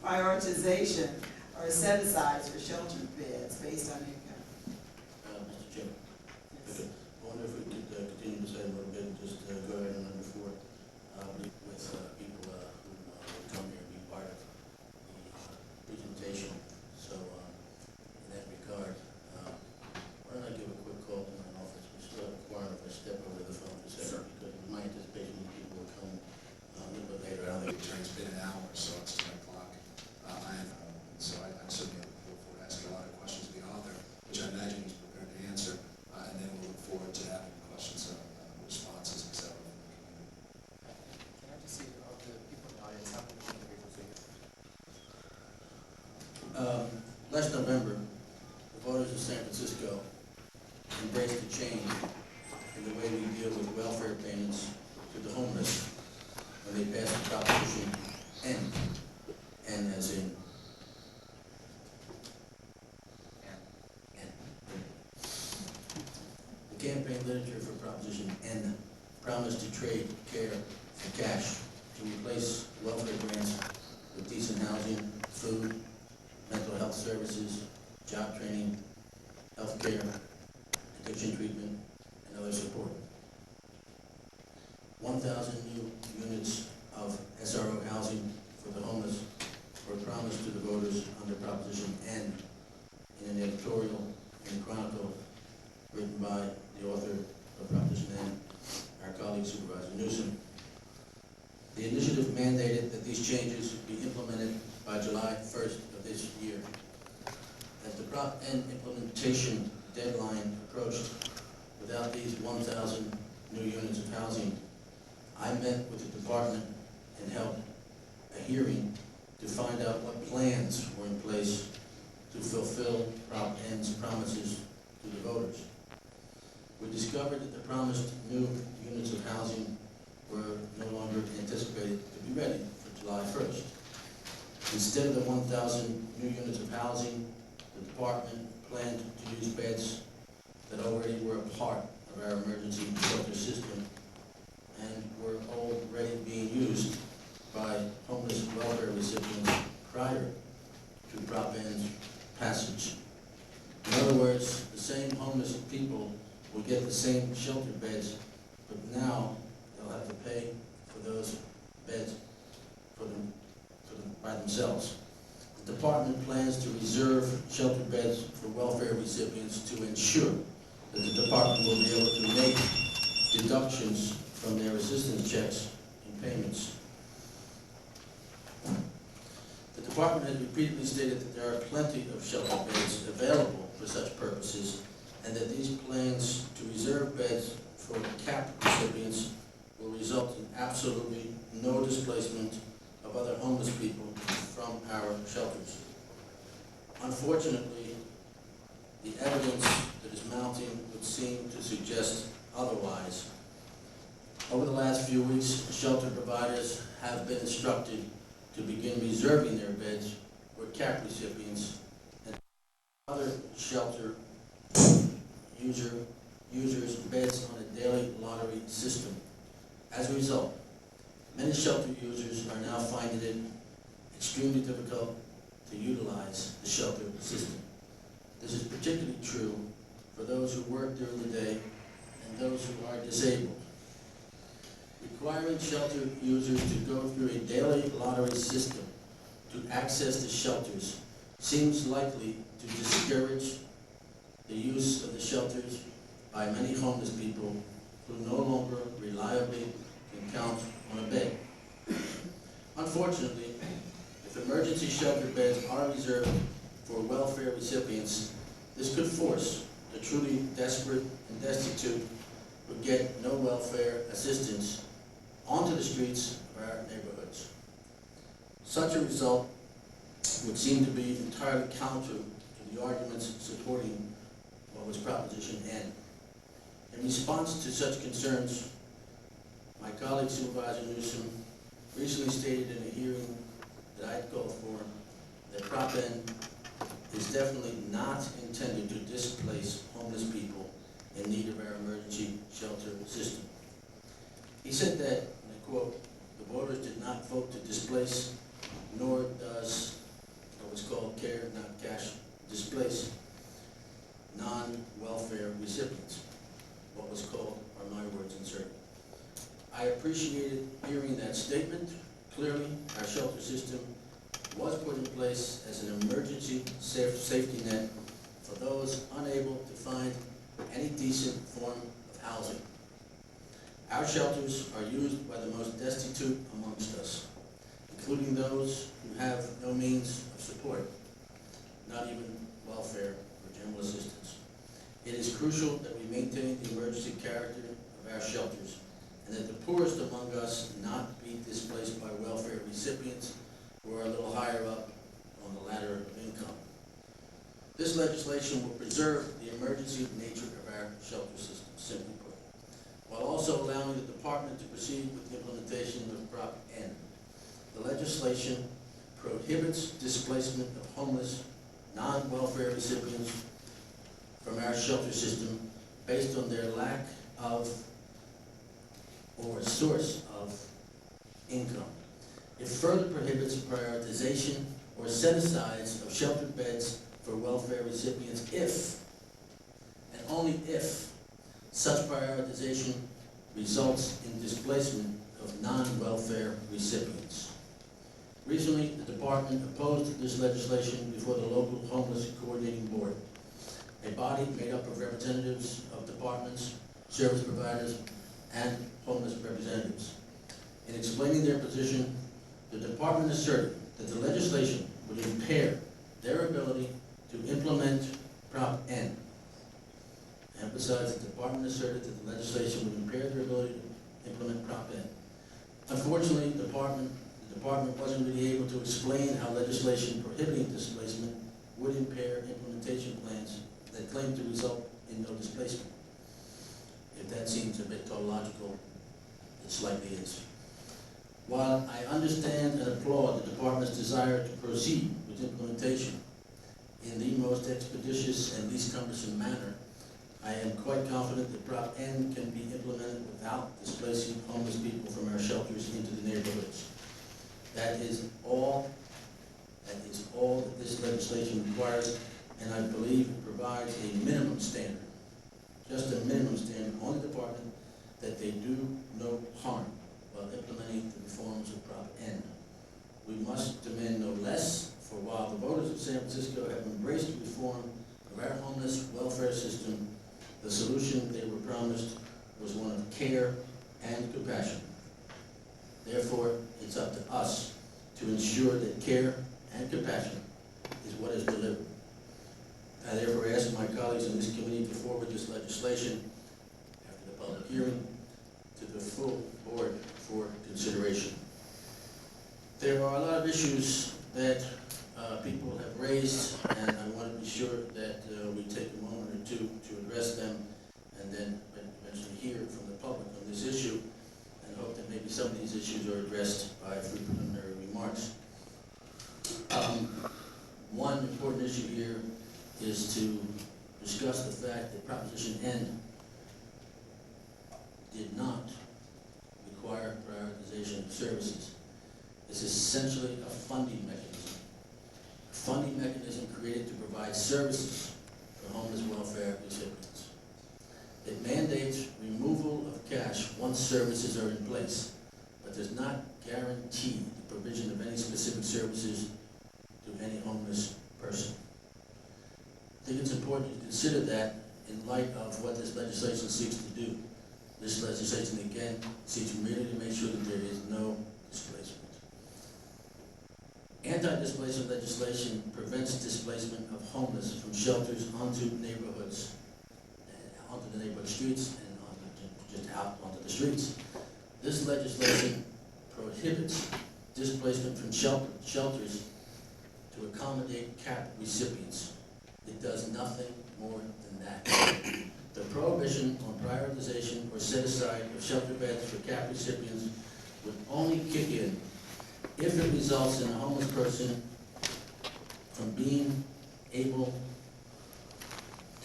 prioritization or set-asides for shelter beds based on income. Mr. Chairman. Yes. Okay. I wonder if we could continue this item a little bit and just go ahead on number 4 with people who would come here and be part of the presentation. So in that regard, why don't I give a quick call to my office? We still have a quorum if I step over the phone for a second, because with my anticipation these people will come a little bit later. I don't think It's been an hour, so it's 10 o'clock. So I certainly look forward to asking a lot of questions of the author, which I imagine he's prepared to answer, and then we'll look forward to having questions, responses, etc. from the community. Can I just see of the people in the audience, how many individuals are here? Last November, the voters of San Francisco embraced a change in the way we deal with welfare payments to the homeless when they passed the Proposition N, N as in N. The campaign literature for Proposition N promised to trade care for cash, to replace welfare grants with decent housing, food, mental health services, job training, health care, addiction treatment, and other support. 1,000 new units of SRO housing for the homeless were promised to the voters under Proposition N in an editorial in the Chronicle written by the author of Proposition N, our colleague Supervisor Newsom. The initiative mandated that these changes be implemented by July 1st of this year. As the Prop N implementation deadline approached, without these 1,000 new units of housing, I met with the department and held a hearing to find out what plans were in place to fulfill Prop N's promises to the voters. We discovered that the promised new units of housing were no longer anticipated to be ready for July 1st. Instead of the 1,000 new units of housing, the department planned to use beds that already were a part of our emergency shelter system and were already being used by homeless welfare recipients prior to Prop N's passage. In other words, the same homeless people will get the same shelter beds, but now they'll have to pay for those beds by themselves. The department plans to reserve shelter beds for welfare recipients to ensure that the department will be able to make deductions from their assistance checks and payments. The department has repeatedly stated that there are plenty of shelter beds available for such purposes, and that these plans to reserve beds for CAP recipients will result in absolutely no displacement of other homeless people from our shelters. Unfortunately, the evidence that is mounting would seem to suggest otherwise. Over the last few weeks, shelter providers have been instructed to begin reserving their beds for CAP recipients and other shelter users beds on a daily lottery system. As a result, many shelter users are now finding it extremely difficult to utilize the shelter system. This is particularly true for those who work during the day and those who are disabled. Requiring shelter users to go through a daily lottery system to access the shelters seems likely to discourage the use of the shelters by many homeless people who no longer reliably can count on a bed. Unfortunately, if emergency shelter beds are reserved for welfare recipients, this could force the truly desperate and destitute who get no welfare assistance onto the streets of our neighborhoods. Such a result would seem to be entirely counter to the arguments supporting what was Proposition N. In response to such concerns, my colleague Supervisor Newsom recently stated in a hearing that I had called for that Prop N is definitely not intended to displace homeless people in need of our emergency shelter system. He said that, and I quote, "The voters did not vote to displace, nor does displace non-welfare recipients, what was called, are my words inserted. I appreciated hearing that statement. Clearly, our shelter system was put in place as an emergency safety net for those unable to find any decent form of housing. Our shelters are used by the most destitute amongst us, including those who have no means of support, not even welfare or general assistance. It is crucial that we maintain the emergency character of our shelters and that the poorest among us not be displaced by welfare recipients who are a little higher up on the ladder of income. This legislation will preserve the emergency nature of our shelter system, simply put, while also allowing the department to proceed with the implementation of Prop N. The legislation prohibits displacement of homeless, non-welfare recipients from our shelter system based on their lack of or source of income. It further prohibits prioritization or set-asides of sheltered beds for welfare recipients if, and only if, such prioritization results in displacement of non-welfare recipients. Recently, the department opposed this legislation before the local homeless coordinating board, a body made up of representatives of departments, service providers, and homeless representatives. In explaining their position, the department asserted that the legislation would impair their ability to implement Prop N. Emphasize the department asserted that the legislation would impair their ability to implement Prop N. Unfortunately, the department wasn't really able to explain how legislation prohibiting displacement would impair implementation plans that claim to result in no displacement. If that seems a bit tautological, it slightly is. While I understand and applaud the department's desire to proceed with implementation in the most expeditious and least cumbersome manner, I am quite confident that Prop N can be implemented without displacing homeless people from our shelters into the neighborhoods. That is all that this legislation requires, and I believe it provides a minimum standard, just a minimum standard on the department that they do no harm while implementing the reforms of Prop N. We must demand no less, for while the voters of San Francisco have embraced reform of our homeless welfare system, the solution they were promised was one of care and compassion. Therefore, it's up to us to ensure that care and compassion is what is delivered. I therefore ask my colleagues in this committee to forward this legislation after the public hearing to the full board for consideration. There are a lot of issues that people have raised, and I want to be sure that we take a moment or two to address them and then eventually hear from the public on this issue, and hope that maybe some of these issues are addressed by free preliminary remarks. One important issue here is to discuss the fact that Proposition N did not require prioritization of services. It's essentially a funding mechanism. A funding mechanism created to provide services for homeless welfare recipients. It mandates removal of cash once services are in place, but does not guarantee the provision of any specific services to any homeless person. I think it's important to consider that in light of what this legislation seeks to do. This legislation, again, seeks merely to make sure that there is no displacement. Anti-displacement legislation prevents displacement of homeless from shelters onto neighborhoods, onto the neighborhood streets, and just out onto the streets. This legislation prohibits displacement from shelters to accommodate CAP recipients. It does nothing more than that. The prohibition on prioritization or set-aside of shelter beds for CAP recipients would only kick in if it results in a homeless person from being able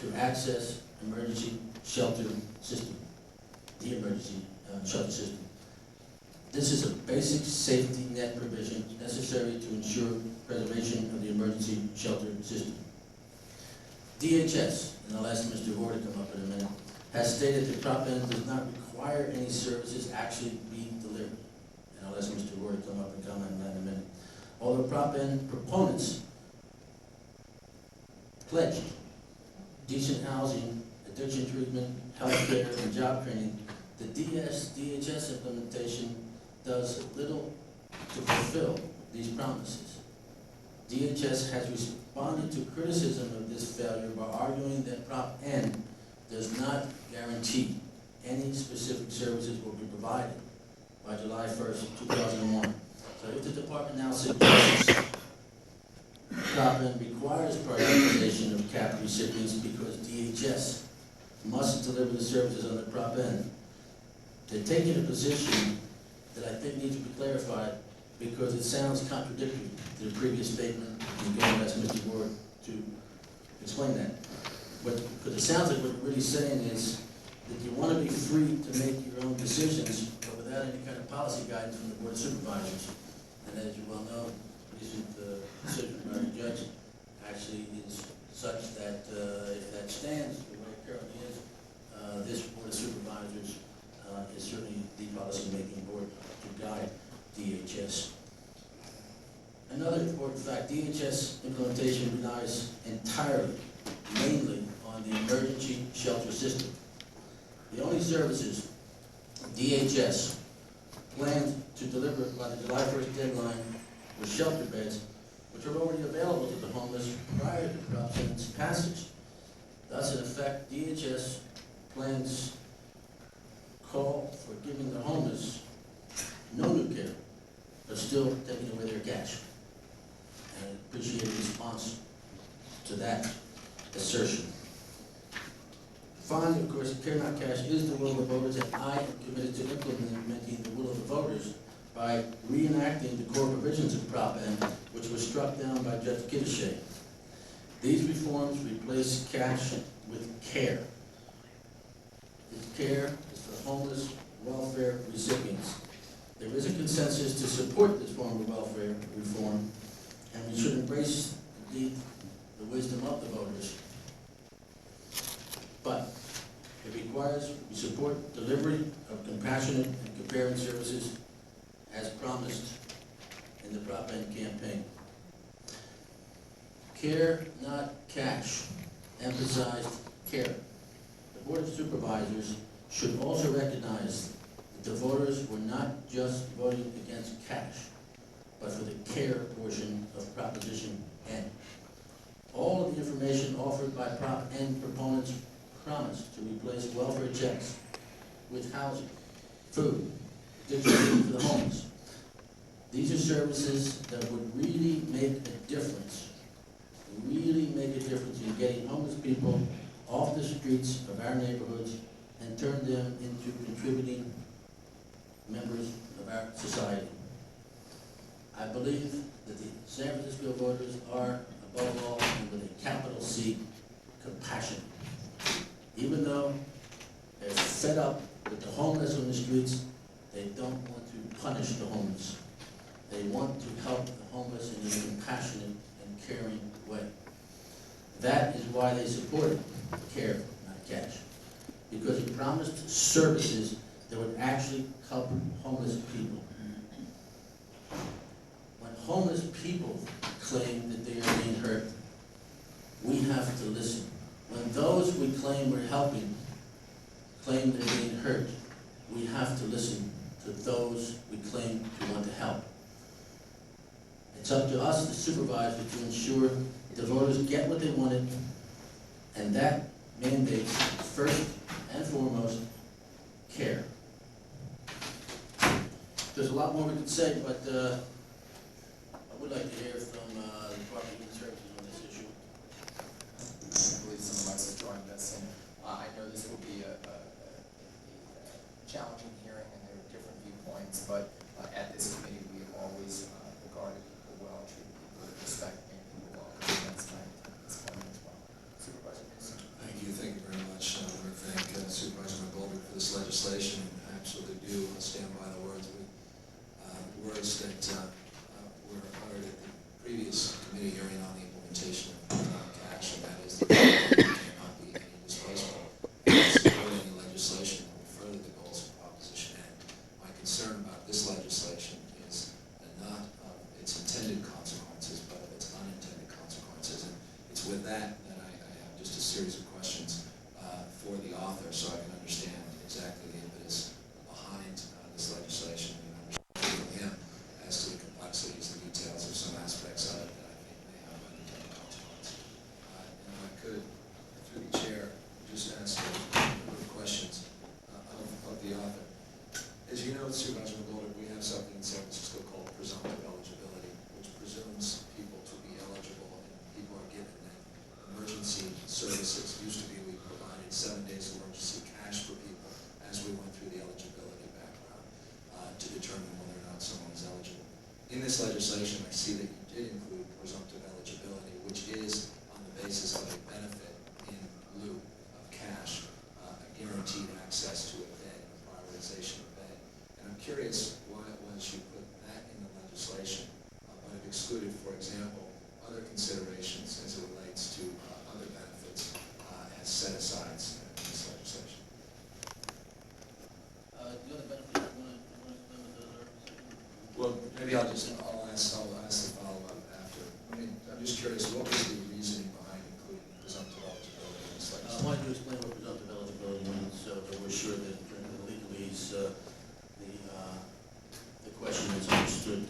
to access emergency shelter system, the emergency shelter system. This is a basic safety net provision necessary to ensure preservation of the emergency shelter system. DHS, and I'll ask Mr. Hoare to come up in a minute, has stated that Prop N does not require any services actually being delivered. And I'll ask Mr. Hoare to come up and comment on that in a minute. Although Prop N proponents pledged decent housing, addiction treatment, health care, and job training, the DHS implementation does little to fulfill these promises. DHS has responded to criticism of this failure by arguing that Prop N does not guarantee any specific services will be provided by July 1st, 2001. So if the department now suggests Prop N requires prioritization of CAP recipients because DHS must deliver the services under Prop N, they're taking a position that I think needs to be clarified because it sounds contradictory to the previous statement. I'm going to ask Mr. Ward to explain that. Because it sounds like what you're really saying is that you want to be free to make your own decisions, but without any kind of policy guidance from the Board of Supervisors. And as you well know, recent decision by the judge actually is such that if that stands the way it currently is, this Board of Supervisors is certainly the policy-making board to guide DHS. Another important fact, DHS implementation relies entirely, mainly on the emergency shelter system. The only services DHS planned to deliver by the July 1st deadline were shelter beds, which are already available to the homeless prior to Prop N's passage. Thus, in effect, DHS plans call for giving the homeless no new care, but still taking away their cash. And I appreciate the response to that assertion. Finally, of course, Care Not Cash is the will of the voters, and I am committed to implementing the will of the voters by reenacting the core provisions of Prop N, which was struck down by Judge Kiddushay. These reforms replace cash with care. This care is for homeless welfare recipients. There is a consensus to support this form of welfare reform, and we should embrace, indeed, the wisdom of the voters. But it requires we support delivery of compassionate and comparing services as promised in the Prop N campaign. Care, not cash. Emphasized care. The Board of Supervisors should also recognize that the voters were not just voting against cash, but for the care portion of Proposition N. All of the information offered by Prop N proponents promised to replace welfare checks with housing, food, addiction for the homeless. These are services that would really make a difference in getting homeless people off the streets of our neighborhoods and turn them into contributing members of our society. I believe that the San Francisco voters are, above all, and with a capital C, compassionate. Even though they're fed up with the homeless on the streets, they don't want to punish the homeless. They want to help the homeless in a compassionate and caring way. That is why they supported care, not cash. Because it promised services that would actually help homeless people. When homeless people claim that they are being hurt, we have to listen. When those we claim we're helping claim they're being hurt, we have to listen to those we claim to want to help. It's up to us, the supervisors, to ensure the voters get what they wanted, and that mandates, first and foremost, care. There's a lot more we could say, but I would like to hear from the Department of Human Services on this issue. I believe some of us have joined us, and I know this will be a challenging hearing, and there are different viewpoints, but at this committee, we have always regarded people well, treated people with respect, and people welcome. That's my intent at this point as well. Supervisor Mason. Thank you very much. I want to thank Supervisor McGoldbrick for this legislation. I absolutely do stand by the words that were uttered at the previous committee hearing on the implementation of cash, and that is the with that, then I have just a series of questions for the author, so I can understand exactly the impetus behind this legislation, and understand from him as to the complexities and details of some aspects of it that I think may have unintended consequences. And if I could, through the chair, just ask a number of questions of the author. As you know, Supervisor McGoldbrick, we have something in San Francisco called presumptive eligibility, which presumes people to be eligible, and people are given that emergency services. Used to be we provided 7 days of emergency cash for people as we went through the eligibility background to determine whether or not someone is eligible. In this legislation, I see that you did include presumptive eligibility, which is on the basis of a benefit in lieu of cash, a guaranteed access to a bed, a prioritization of bed. And I'm curious why it was you put that in the legislation, but have excluded, for example, other considerations as it relates to other benefits as set-asides in this legislation. The other benefit, you want to Well, maybe I'll ask the follow-up after. I mean, I'm just curious, what was the reasoning behind including presumptive eligibility in this legislation? why don't you explain what presumptive eligibility means, so that we're sure that during the legalese, the question is understood.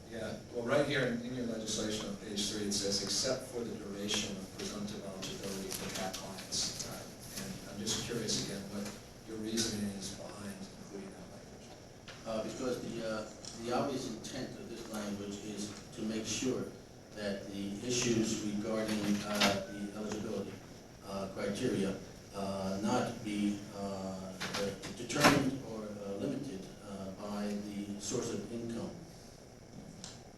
Yeah, well, right here in your legislation on page 3, it says, except for the duration of presumptive eligibility for CAP clients. And I'm just curious again, what your reasoning is behind including that language. Because the obvious intent of this language is to make sure that the issues regarding the eligibility criteria not be determined or limited by the source of income.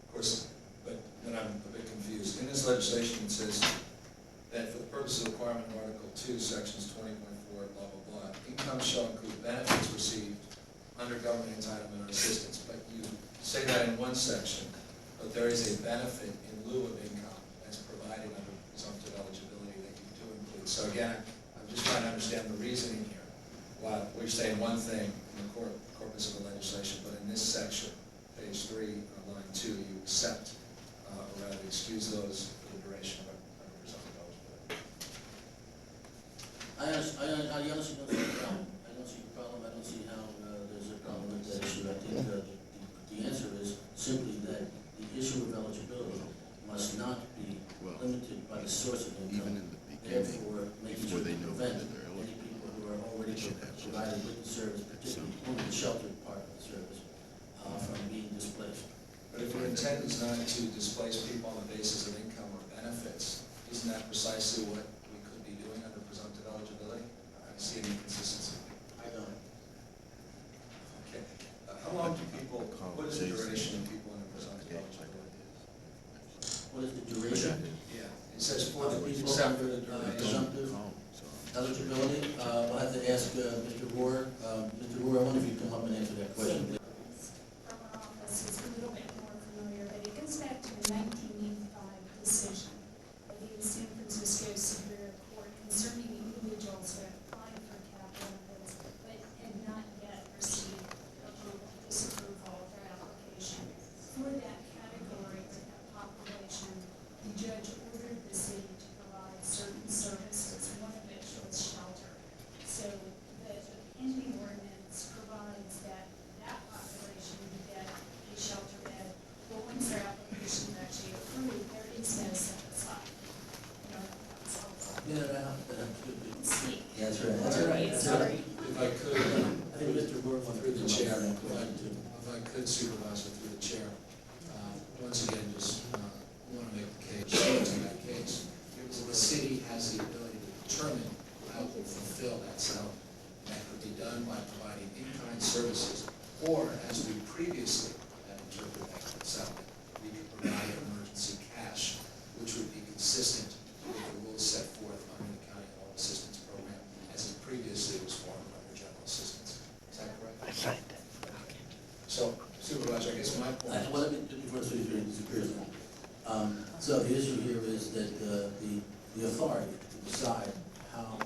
Of course, but then I'm a bit confused. In this legislation, it says that for the purpose of requirement of Article 2, Sections 20.4, blah, blah, blah, income shall include benefits received under government entitlement or assistance. But you say that in one section, but there is a benefit in lieu of income that's provided under presumptive eligibility that you do include. So again, I'm just trying to understand the reasoning here. While we're saying one thing in the corpus of the legislation, but in this section, page 3, line 2, you accept, or rather excuse those for the duration of presumptive eligibility. I honestly don't see the problem. I don't see the problem. I don't see how there's a problem with that issue. I think the answer is simply that the issue of eligibility must not be limited by the source of income. Therefore, making sure to prevent any people who are already provided with the service, particularly only the sheltered part of the service, from being displaced. But if your intent is not to displace people on the basis of income or benefits, isn't that precisely what we could be doing under presumptive eligibility? I see an inconsistency. I don't. Okay. How long do people, what is the duration of people under presumptive eligibility? What is the duration? Yeah, it says for the People except for under the duration. presumptive eligibility? We'll have to ask Mr. Rohr. Mr. Rohr, I wonder if you come up and answer that question, please. From our office is a little bit more familiar, but it goes back to the 1985 decision of the San Francisco Superior Court concerning individuals who had applied for CAP benefits but had not yet received approval, disapproval of their application. For that category, for that population, the judge ordered the city to provide certain services, one of which was shelter. So the pending ordinance provides that population to get a shelter bed, but once their application is actually approved, there is no set aside. You know, that's helpful. Yeah, that's good. Speak. Yeah, that's right. That's right. That's Sorry. right. If I could, I think Mr. Rohr wanted through to the chair, come up with that question too. if I could, Supervisor, through the chair, once again, just want to make the case, in that case, the city has the ability to determine how to fulfill that settlement. That could be done by providing in-kind services, or as we previously have interpreted that settlement, we could provide emergency cash, which would be consistent with the rules set forth under the County Home Assistance Program, as it previously was formed under general assistance. Is that correct? That's right. So, Supervisor, I guess my point is... Well, let me, before the superior's on. So the issue here is that the authority to decide how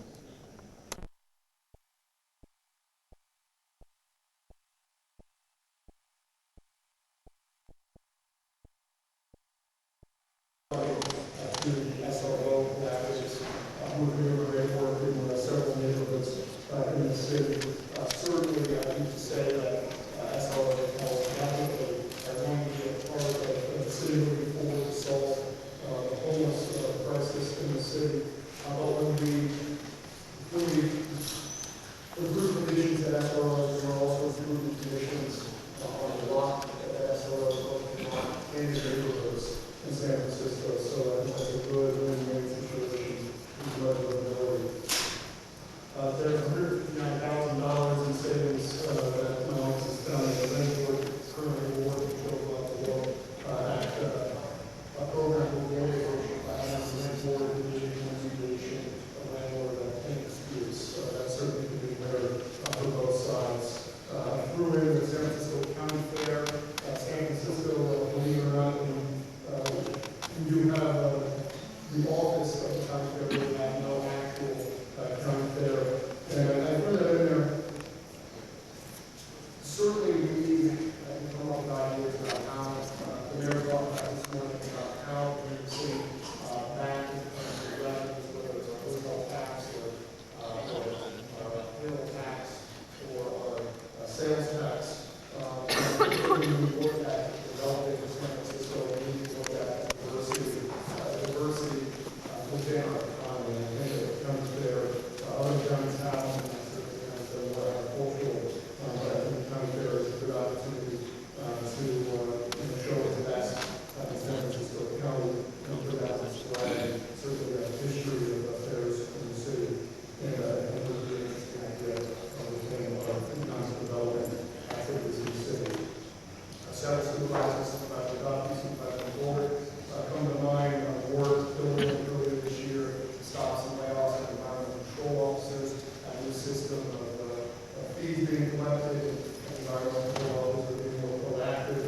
to the SRO do have the office of the county fair, we have no actual county fair. And I put that in there. Certainly we need to come up with ideas about how, the mayor's office this morning about how we can see back in terms of revenues, whether it's a hotel tax or payroll tax or sales tax. We look at developing San Francisco, we need to look at diversity within our economy. I think it comes there, other counties have, and that's more agricultural, but I think the county fair is a good opportunity to show the best in San Francisco County, and put that on display, and certainly the history of fairs in the city. And I think it would be an interesting idea within economic development activities in the city. Several supervisors, Supervisor McGoldbrick, come to mind, work building earlier this year to stop some layoffs of environmental control officers, a new system of fees being collected, and environmental control officers being more proactive.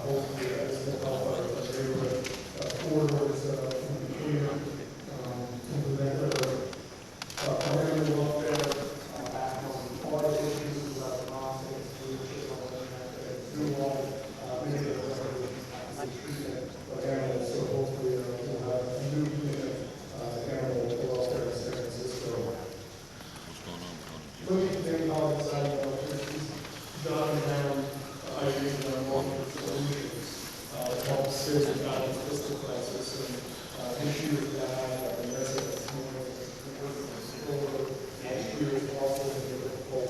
Hopefully, this will help our neighborhood corridors be cleaner, and prevent environmental welfare, back on audit issues about the nonsense, leadership, and all that, do all many of the treatment of animals, so hopefully we'll have a new animal welfare in San Francisco. Looking at the policy side of electricity, jotting down ideas on long-term solutions that help cities with that fiscal crisis and issues that the residents over next year is also going to be difficult.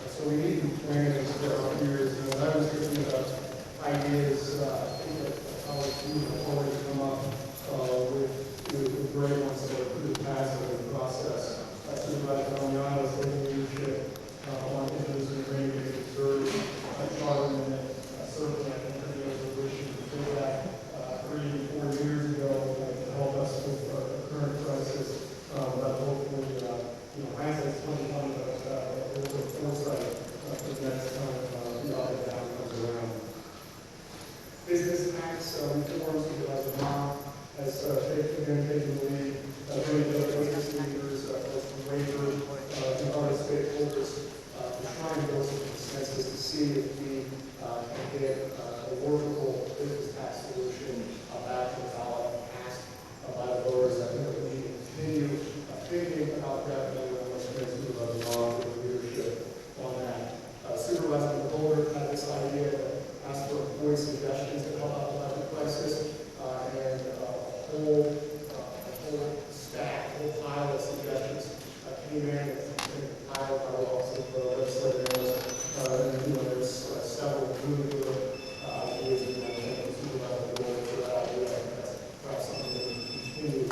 So we need to plan this for our years. And when I was thinking about ideas, I think that how we have already come up with great ones that are pretty passive in the process. Supervisor Almiano's taking leadership on introducing rain reserve charter, and certainly I think the resolution before that 3 or 4 years ago to help us with the current crisis. But hopefully, hindsight's 2020, but a little bit foresight for the next time the audit down comes around. Business tax reforms, Supervisor Mom has taken the lead, really the business leaders, from labor and other stakeholders, to try and build some consensus to see if we can get a workable business tax solution back to the ballot passed by the voters. I think that we need to continue thinking about that, and let's make Supervisor Mom with leadership on that. Supervisor McGoldbrick had this idea to ask for employee suggestions to help out the budget crisis, and a whole stack, a whole pile of suggestions came in and compiled by lots of legislators, and there's several really good ideas in that. Thank you, Supervisor McGoldbrick, for that idea. That's perhaps something that we can continue in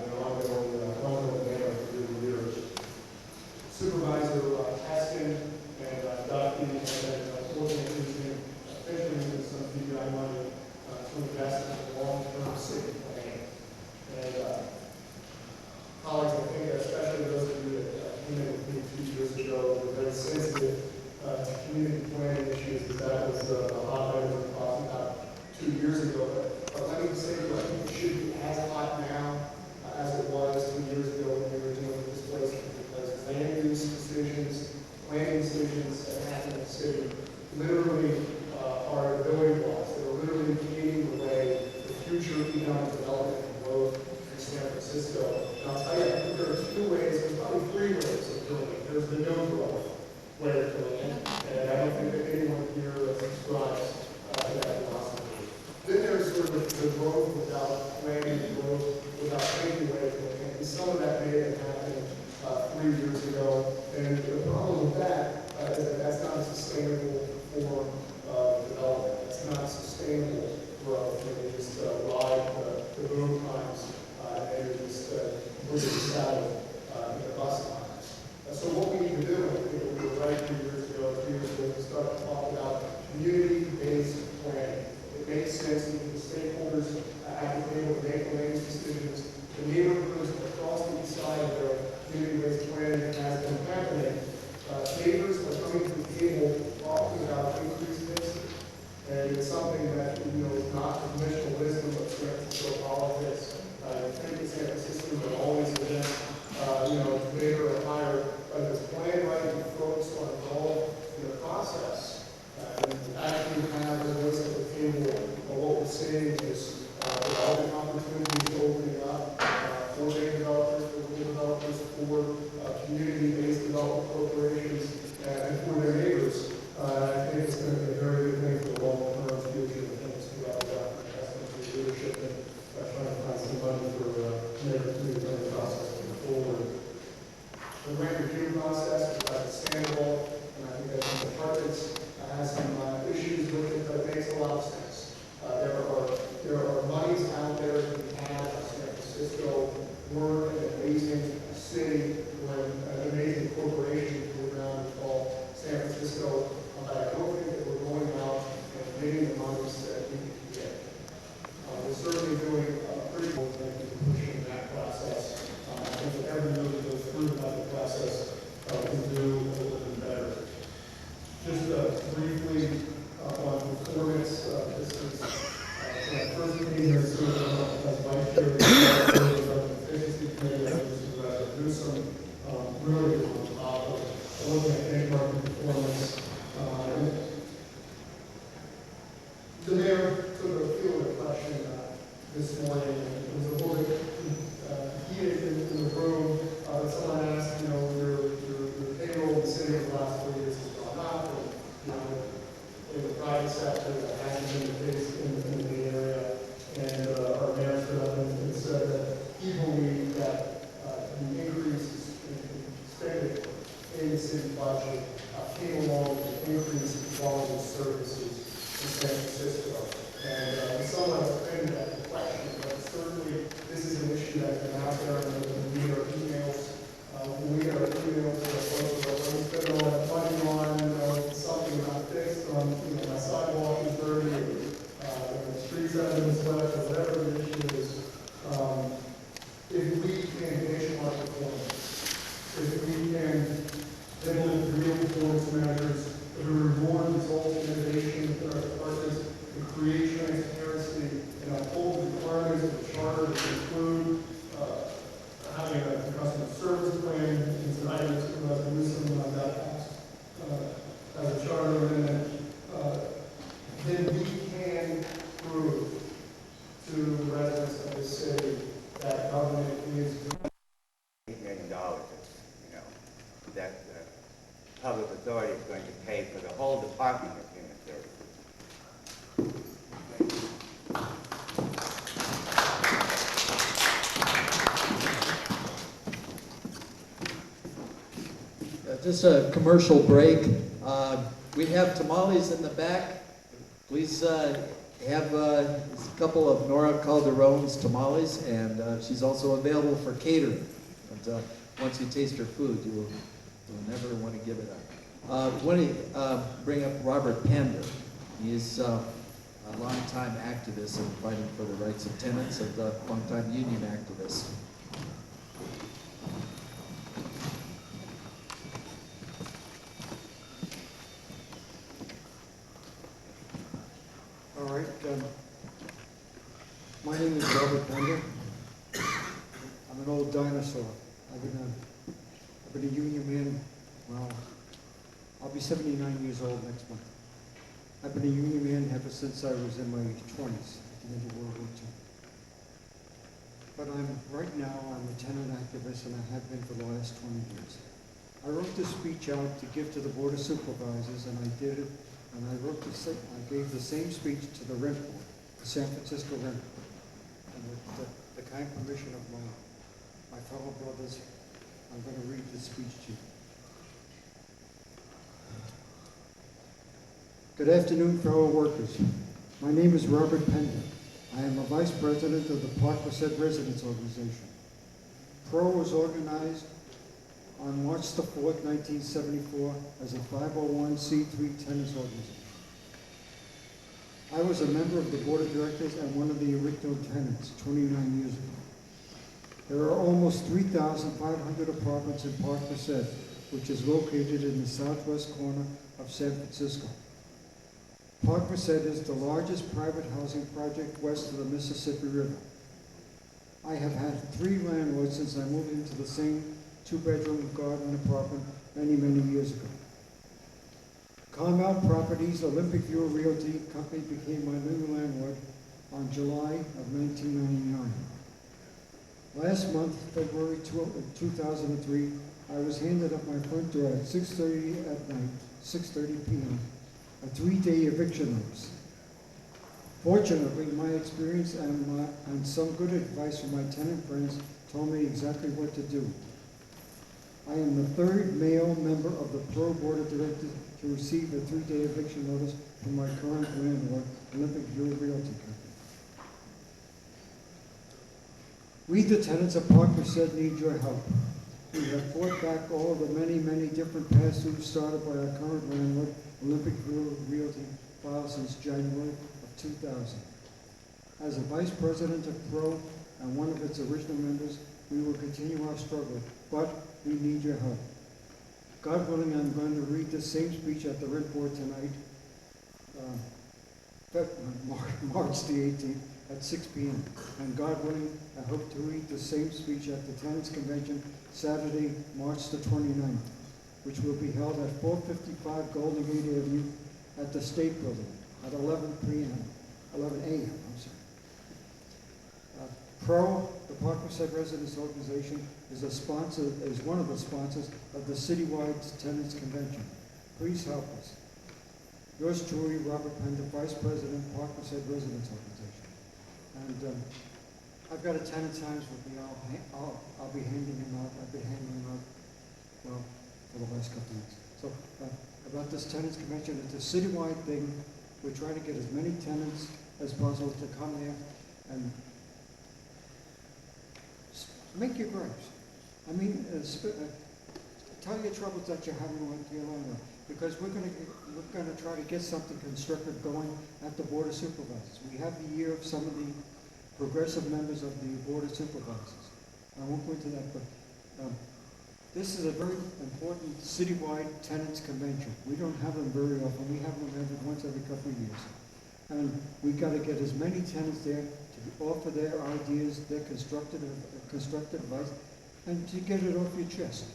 an ongoing manner through the years. Supervisor Heston and Duffy have been organizing officially some DBI money to invest in a long-term city plan. And colleagues, I think, especially those of you that came in with me 2 years ago, were very sensitive to community planning issues, because that was the hot item we were talking about 2 years ago. But let me say, I think it should be as hot now as it was 2 years ago when we were dealing with displacement, because land use decisions, planning decisions that happen in the city literally are the building blocks. They're literally paving the way for future economic development and growth in San Francisco. And I'll tell you, I think there are 2 ways, there's probably 3 ways of doing it. There's the no growth way of doing it, and I don't think that anyone here subscribes to that philosophy. Then there's sort of the growth without planning, growth without thinking way of doing it. And some of that may have happened 3 years ago, and the problem with that is that that's not a sustainable form of development. That's not sustainable growth. You just ride the boom times and you just completely saddle the bus lines. So what we need to do, I think we were right 2 years ago, we started to talk about community-based planning. It makes sense that the stakeholders at the table to make land decisions. The neighborhoods across the east side of their community-based planning has been happening. Neighbors are coming to the table talking about increased density. And it's something that, is not conventional wisdom of San Francisco politics. issue that's been out there, and we are emails. We get our emails when we put on a funny line, something about this, my sidewalk is dirty, the streets haven't been swept, or whatever the issue is. If we can benchmark performance, if we can implement real performance measures, if we reward results in innovation for our partners, and create transparency, and uphold the requirements of the charter to include having a customer service plan, and tonight is a resolution on that as a charter amendment, then we can prove to the residents of the city that government is $8 million, that the public authority is going to pay for the whole Department of Human Services. Just a commercial break. We have tamales in the back. Please have a couple of Nora Calderon's tamales, and she's also available for catering. And once you taste her food, you'll never want to give it up. I want to bring up Robert Pender. He is a longtime activist and fighting for the rights of tenants, and a longtime union activist. All right. My name is Robert Pender. I'm an old dinosaur. I've been a union man. Well, I'll be 79 years old next month. I've been a union man ever since I was in my 20s, at the end of World War II. But right now, I'm a tenant activist, and I have been for the last 20 years. I wrote this speech out to give to the Board of Supervisors, and I did it. And I gave the same speech to the rent board, the San Francisco rent board. And with the kind permission of my fellow brothers, I'm going to read this speech to you. Good afternoon, fellow workers. My name is Robert Pender. I am a vice president of the Park Merced Residents Organization. PRO was organized on March the 4th, 1974, as a 501c3 tenants organization. I was a member of the board of directors and one of the original tenants 29 years ago. There are almost 3,500 apartments in Park Merced, which is located in the southwest corner of San Francisco. Park Merced is the largest private housing project west of the Mississippi River. I have had 3 landlords since I moved into the same 2-bedroom garden apartment many, many years ago. Carmel Properties Olympic View Realty Company became my new landlord on July of 1999. Last month, February 2003, I was handed up my front door at 6:30 at night, 6:30 p.m., a 3-day eviction notice. Fortunately, my experience and some good advice from my tenant friends told me exactly what to do. I am the 3rd male member of the PRO Board of Directors to receive a 3-day eviction notice from my current landlord, Olympic View Realty Company. We, the tenants of Park Merced, need your help. We have fought back all of the many, many different past suits started by our current landlord, Olympic View Realty, filed since January of 2000. As a vice president of PRO and one of its original members, we will continue our struggle, but we need your help. God willing, I'm going to read the same speech at the rent board tonight, March the 18th at 6 p.m. And God willing, I hope to read the same speech at the Tenants Convention Saturday, March the 29th, which will be held at 455 Golden Gate Avenue at the State Building at 11 a.m. PRO, the Park Merced Residents Organization, is one of the sponsors of the citywide Tenants Convention. Please help us. Yours truly, Robert Pender, Vice President, Park Merced Residents Organization. And I've got a tenant signs with me. I'll be handing them out. I've been handing them out, well, for the last couple of weeks. So about this tenants convention, it's a citywide thing. We're trying to get as many tenants as possible to come there and make your gripes. I mean, tell your troubles that you're having with your landlord, because we're gonna try to get something constructive going at the Board of Supervisors. We have the year of some of the progressive members of the Board of Supervisors. I won't go into that, but this is a very important citywide tenants convention. We don't have them very often. We have them once every couple of years. And we've got to get as many tenants there to offer their ideas, their constructive advice, and to get it off your chest.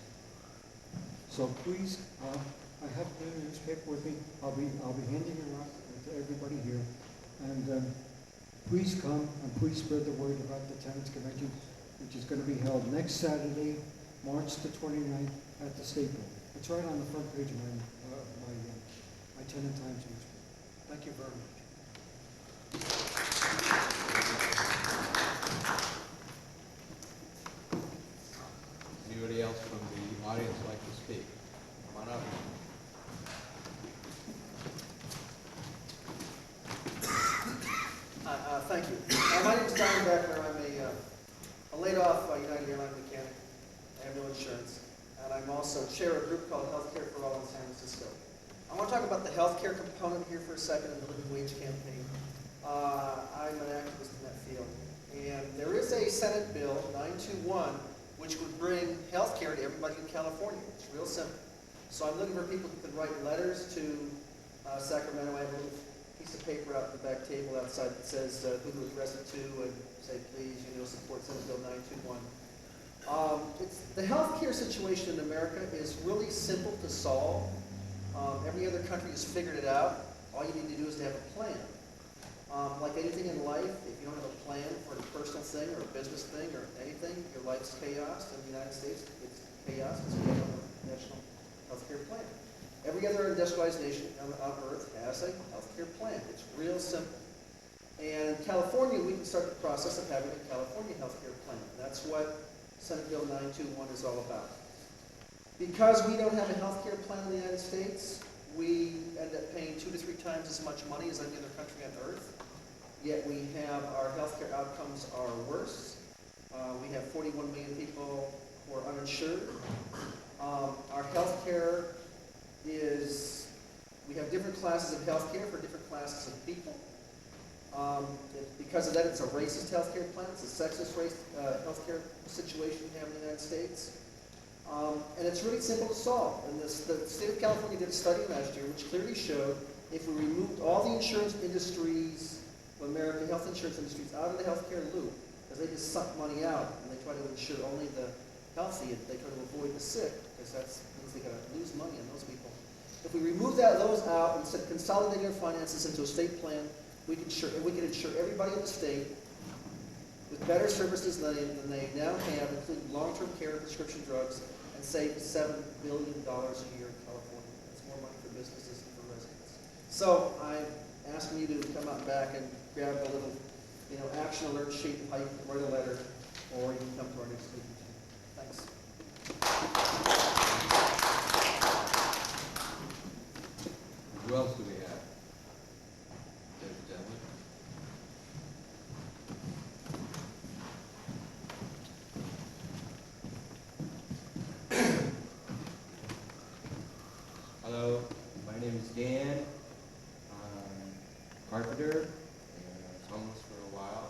So please, I have the newspaper with me. I'll be handing it out to everybody here. And please come and please spread the word about the tenants convention, which is going to be held next Saturday, March the 29th at the State Building. It's right on the front page of my Tenant Times newspaper. Thank you very much. Anybody else from the audience like to speak? Come on up. Thank you. My name is Don Beckner. I'm a laid-off United Airlines mechanic. I have no insurance. And I'm also chair of a group called Healthcare for All in San Francisco. I want to talk about the healthcare component here for a second in the living wage campaign. I'm an activist in that field. And there is a Senate bill, 921, which would bring healthcare to everybody in California. It's real simple. So I'm looking for people who can write letters to Sacramento. I have a little piece of paper out at the back table outside that says who to address it to and say, please, support Senate Bill 921. The healthcare situation in America is really simple to solve. Every other country has figured it out. All you need to do is to have a plan. Like anything in life, if you don't have a plan for a personal thing or a business thing or anything, your life's chaos. In the United States, it's chaos because we have a national healthcare plan. Every other industrialized nation on earth has a healthcare plan. It's real simple. And in California, we can start the process of having a California healthcare plan. That's what Senate Bill 921 is all about. Because we don't have a healthcare plan in the United States, we end up paying 2 to 3 times as much money as any other country on earth. Yet we have our healthcare outcomes are worse. We have 41 million people who are uninsured. Our healthcare is, we have different classes of healthcare for different classes of people. Because of that, it's a racist healthcare plan. It's a sexist healthcare situation we have in the United States. And it's really simple to solve. And the state of California did a study last year which clearly showed if we removed all the insurance industries of America, health insurance industries, out of the healthcare loop, because they just suck money out and they try to insure only the healthy and they try to avoid the sick, because that means they got to lose money on those people. If we remove those out and instead of consolidating our finances into a state plan, we can insure everybody in the state with better services than they now have, including long-term care and prescription drugs, and save $7 billion a year in California. That's more money for businesses and for residents. So I'm asking you to come out back and grab a little, action alert sheet of how you can write a letter, or you can come to our next meeting. Thanks. Who else do we have? There's a gentleman. Hello, my name is Dan. I'm a carpenter, and I was homeless for a while.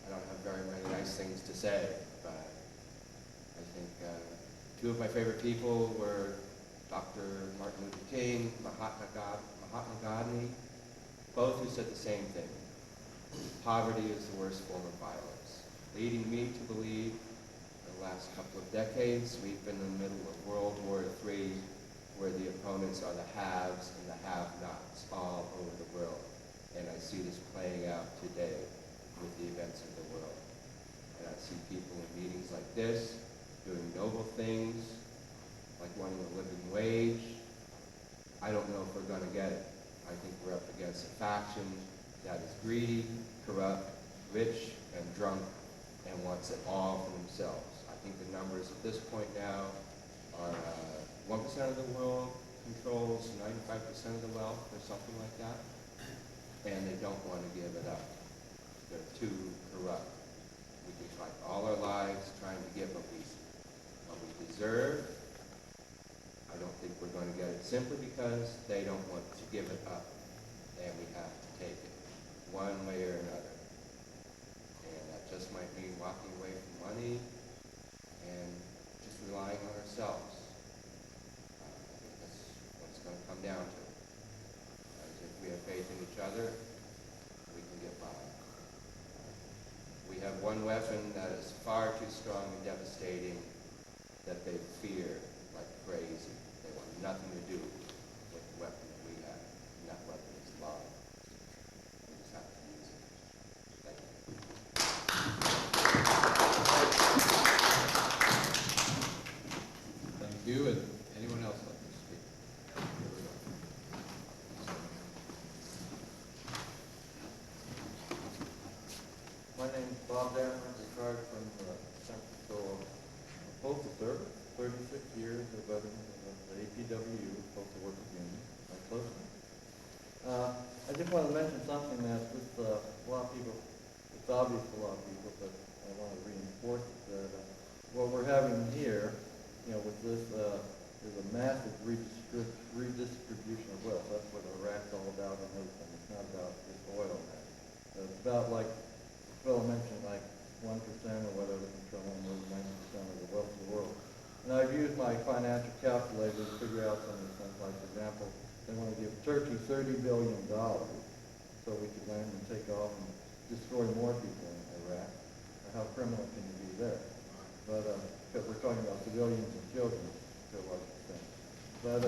I don't have very many nice things to say, but I think two of my favorite people were Dr. Martin Luther King, Mahatma Gandhi, both who said the same thing. Poverty is the worst form of violence, leading me to believe the last couple of decades we've been in the middle of World War III, where the opponents are the haves and the have-nots all over the world. And I see this playing out today with the events of the world. And I see people in meetings like this doing noble things, like wanting a living wage. I don't know if we're going to get it. I think we're up against a faction that is greedy, corrupt, rich, and drunk, and wants it all for themselves. I think the numbers at this point now are 1% of the world controls 95% of the wealth, or something like that, and they don't want to give it up. they're too corrupt. We can fight all our lives trying to get what we deserve. I don't think we're going to get it simply because they don't want to give it up, and we have to take it one way or another. And that just might mean walking away from money and just relying on ourselves. I think that's what it's going to come down to. If we have faith in each other, we can get by. We have one weapon that is far too strong and devastating that they fear like crazy. They want nothing to do with the weapon that we have, and that weapon is love. We just have to use it. Thank you. Thank you, and anyone else like to speak? My name is Bob Dameron, retired from San Francisco Postal Service, 36 years a veteran of the APWU, Postal Workers Union, my closely. I just want to mention something that just a lot of people, it's obvious to a lot of people, but I want to reinforce it, that what we're having here, with this, is a massive redistribution of wealth. That's what Iraq's all about and everything. It's not about just oil now. It's about, like Phil mentioned, like 1% or whatever controlling over 90% of the wealth of the world. And I've used my financial calculator to figure out some of the things. Like, for example, they want to give Turkey $30 billion so we could land and take off and destroy more people in Iraq. How criminal can you be there? But because we're talking about civilians and children to a large extent. But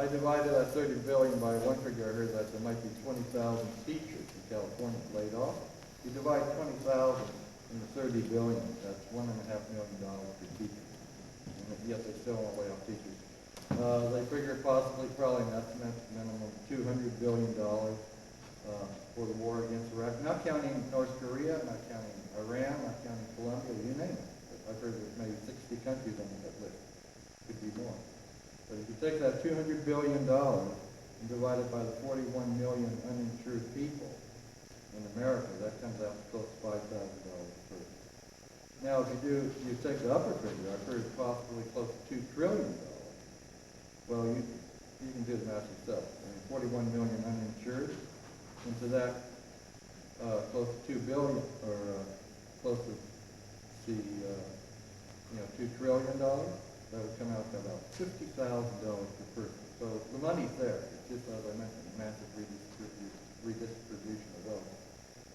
I divided that $30 billion by one figure. I heard that there might be 20,000 teachers in California laid off. You divide 20,000 into 30 billion, that's $1.5 million per teacher. And yet they still won't lay off teachers. They figure possibly, probably an estimate, minimum $200 billion for the war against Iraq. Not counting North Korea, not counting Iran, not counting Colombia, you name it. I've heard there's maybe 60 countries on that list. Could be more. But if you take that $200 billion and divide it by the 41 million uninsured people in America, that comes out to close to $5,000 per. Now, if you take the upper figure, I've heard it's possibly close to $2 trillion. Well, you can do the math yourself. I mean, 41 million uninsured. Into that, close to 2 billion, or close to the, $2 trillion. That would come out to about $50,000 per person. So the money's there. It's just, as I mentioned, massive redistribution of wealth.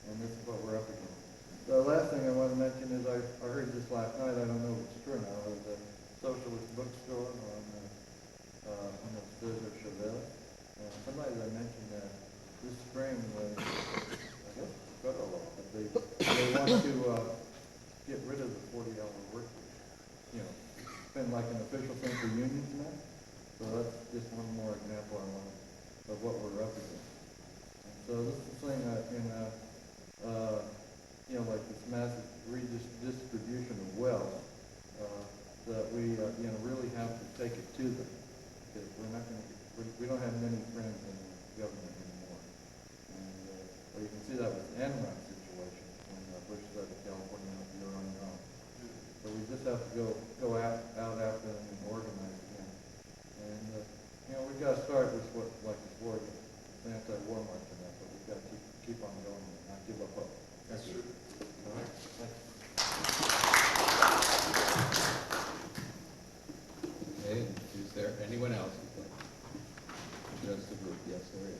And this is what we're up against. The last thing I want to mention is I heard this last night. I don't know if it's true now. It was a socialist bookstore on Cesar Chavez. And somebody that mentioned that this spring, I guess it's federal law, but they want to get rid of the 40-hour work week. It's been like an official thing for unions now. So that's just one more example of what we're up against. And so this is the thing that like this massive redistribution of wealth, that we really have to take it to them, because we're not going to. We don't have many friends in the government anymore. And well, you can see that with the Enron situation when Bush said to California, "You're on your own." So we just have to go out after them and organize again. And we've got to start with what, like the war, the anti-war march and that, but we've got to keep on going and not give up hope. That's true. All right. Thank you. Okay, is there anyone else who'd like to address the group? Yes, there is.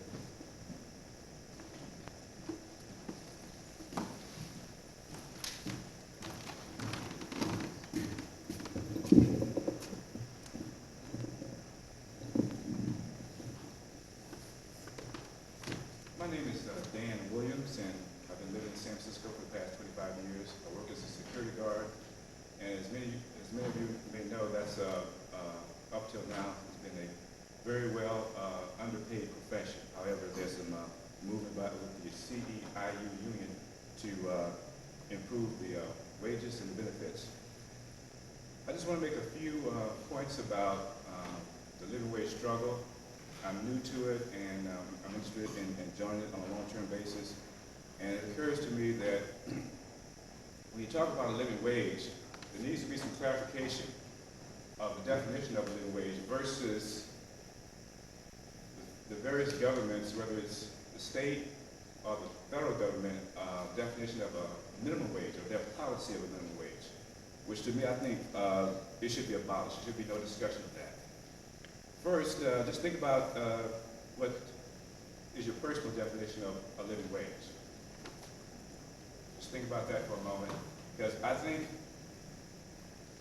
My name is Dan Williams, and I've been living in San Francisco for the past 25 years. I work as a security guard, and as many of you may know, that's up till now has been a very well underpaid profession. However, there's some movement with the CEIU union to improve the wages and the benefits. I just want to make a few points about the living wage struggle. I'm new to it, and I'm interested in joining it on a long-term basis. And it occurs to me me that when you talk about a living wage, there needs to be some clarification of the definition of a living wage versus the various governments, whether it's the state or the federal government definition of a minimum wage or their policy of a minimum wage, which to me I think it should be abolished. There should be no discussion of that. First, just think about what is your personal definition of a living wage. Just think about that for a moment, because I think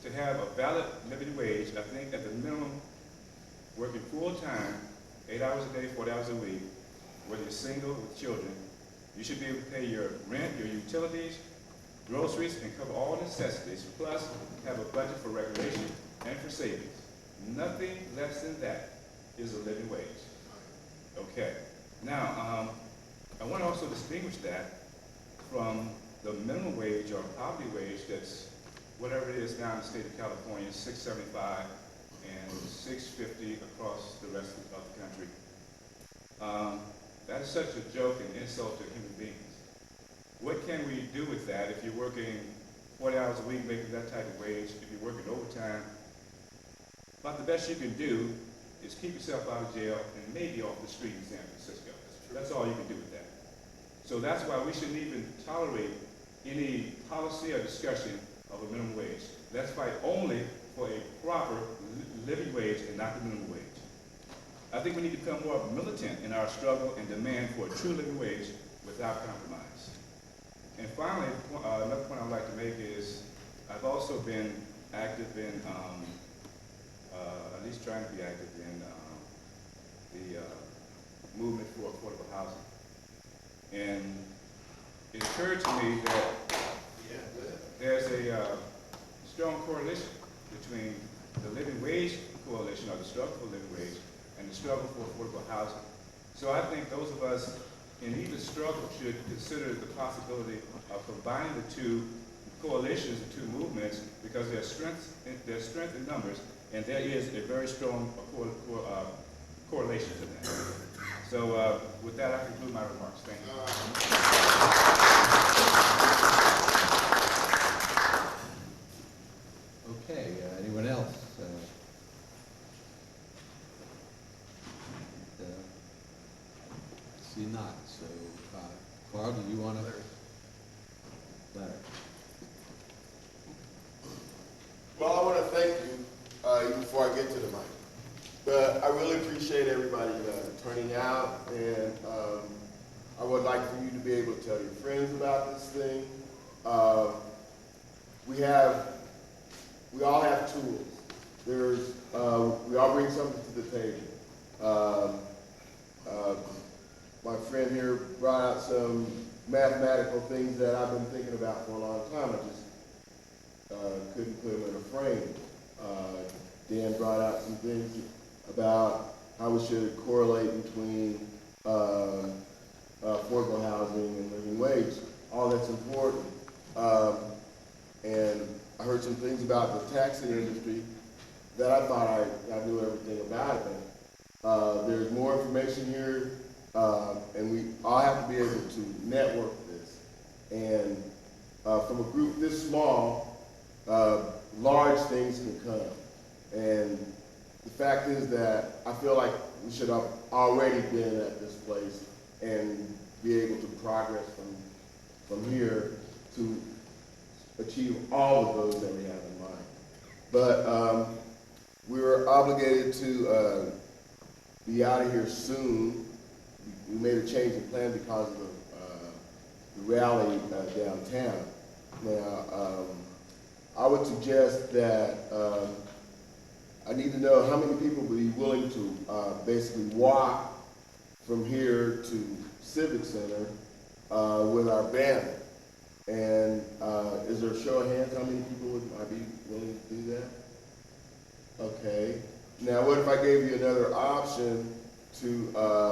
to have a valid living wage, I think at the minimum, working full-time, 8 hours a day, 40 hours a week, whether you're single with children, you should be able to pay your rent, your utilities, groceries, and cover all necessities, plus have a budget for recreation and for savings. Nothing less than that is a living wage. Okay. Now, I want to also distinguish that from the minimum wage or poverty wage that's whatever it is now in the state of California, $6.75 and $6.50 across the rest of the country. That's such a joke and insult to human beings. What can we do with that if you're working 40 hours a week making that type of wage, if you're working overtime? About the best you can do is keep yourself out of jail and maybe off the street in San Francisco. That's all you can do with that. So that's why we shouldn't even tolerate any policy or discussion of a minimum wage. Let's fight only for a proper living wage and not the minimum wage. I think we need to become more militant in our struggle and demand for a true living wage without compromise. And finally, another point I'd like to make is I've also been active in, at least trying to be active in the movement for affordable housing. And it occurred to me that there's a strong correlation between the living wage coalition or the struggle for living wage and the struggle for affordable housing. So I think those of us in either struggle should consider the possibility of combining the two coalitions, the two movements, because there's strength in numbers, and there is a very strong correlation to that. So with that, I conclude my remarks. Thank you. Okay, anyone else? See not, so, Carl, do you want to? Larry. Well, I want to thank you, even before I get to the mic. But I really appreciate everybody turning out, and I would like for you to be able to tell your friends about this thing. We all have tools. We all bring something to the table. My friend here brought out some mathematical things that I've been thinking about for a long time. I just couldn't put them in a frame. Dan brought out some things about how we should correlate between affordable housing and living wage. All that's important. And I heard some things about the taxi industry that I thought I knew everything about it. There's more information here, and we all have to be able to network this. And from a group this small, large things can come. And the fact is that I feel like we should have already been at this place and be able to progress from here to achieve all of those that we have in mind. But we were obligated to be out of here soon. We made a change in plan because of the rally downtown. Now, I would suggest that I need to know how many people would be willing to basically walk from here to Civic Center with our banner. And is there a show of hands? How many people might be willing to do that? Okay. Now, what if I gave you another option to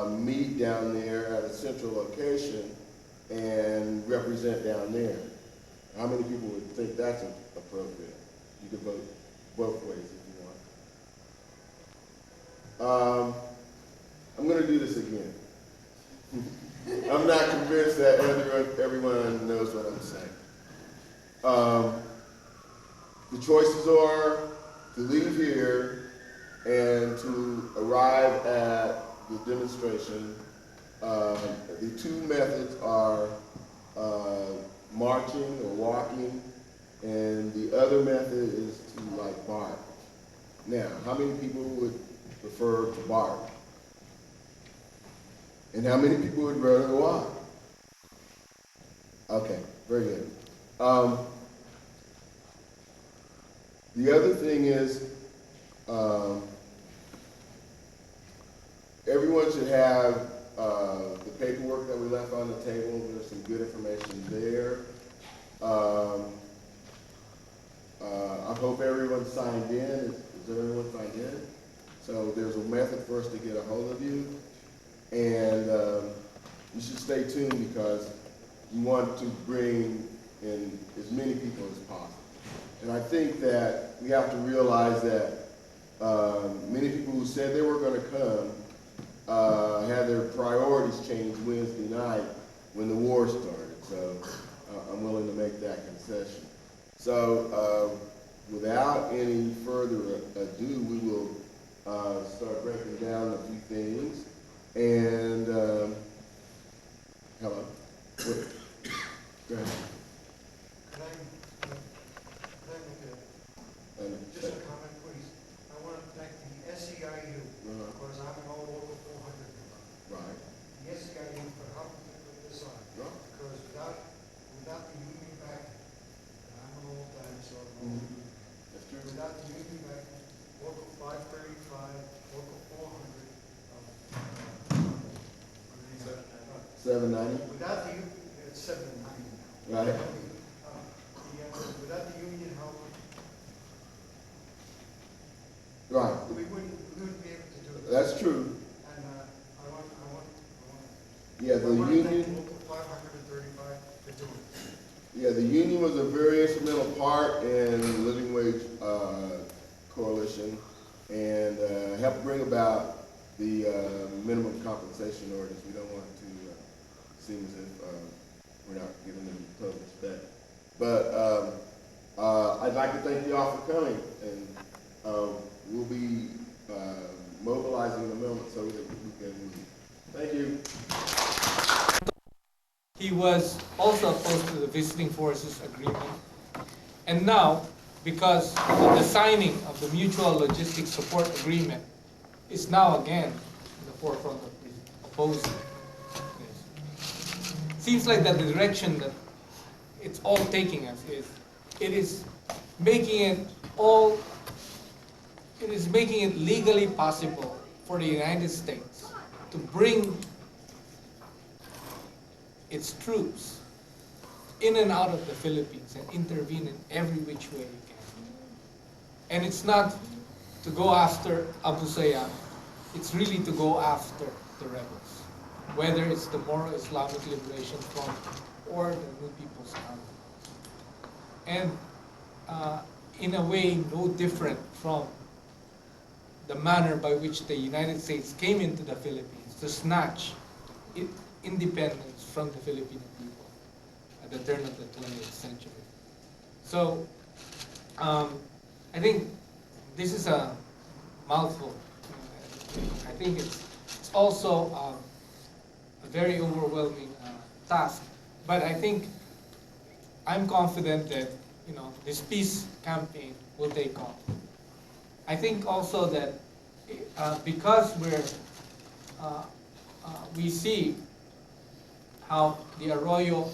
meet down there at a central location and represent down there? How many people would think that's appropriate? You could vote both ways if you want. I'm going to do this again. I'm not convinced that everyone knows what I'm saying. The choices are to leave here and to arrive at the demonstration. The two methods are marching or walking, and the other method is to bark. Now, how many people would prefer to bark? And how many people would rather walk? Okay, very good. The other thing is, everyone should have the paperwork that we left on the table. There's some good information there. I hope everyone signed in. Is everyone signed in? So there's a method for us to get a hold of you. And you should stay tuned because you want to bring in as many people as possible. And I think that we have to realize that many people who said they were going to come had their priorities changed Wednesday night when the war started. So I'm willing to make that concession. So without any further ado, we will start breaking down a few things. And hello. Go ahead. Can I make just a comment, please? I want to thank the SEIU, because I'm an old local 400 member. Right. The SEIU for helping me put this on. Because without the union backing, and I'm an old dinosaur, That's true. without the union backing, local 535, local 400, 790. without the union, it's 790 now. Right. Without the union help, Right. we wouldn't be able to do it. That's true. And I want Yeah, the to thank union. local 535 for doing it. Yeah, the union was a very instrumental part in the Living Wage Coalition and helped bring about the minimum compensation ordinance. We don't want to seem as if we're not giving them total respect. But I'd like to thank you all for coming, and we'll be mobilizing in a moment so that we can leave. Thank you. He was also opposed to the Visiting Forces Agreement. And now, because of the signing of the Mutual Logistics Support Agreement, is now again in the forefront of opposing this. Seems like that the direction that it's all taking us is, it is making it legally possible for the United States to bring its troops in and out of the Philippines and intervene in every which way it can. And it's not to go after Abu Sayyaf, it's really to go after the rebels, whether it's the Moro Islamic Liberation Front or the New People's Army. And in a way, no different from the manner by which the United States came into the Philippines to snatch independence from the Filipino people at the turn of the 20th century. So, I think this is a mouthful. I think it's also a very overwhelming task. But I think I'm confident that this peace campaign will take off. I think also that because we see how the Arroyo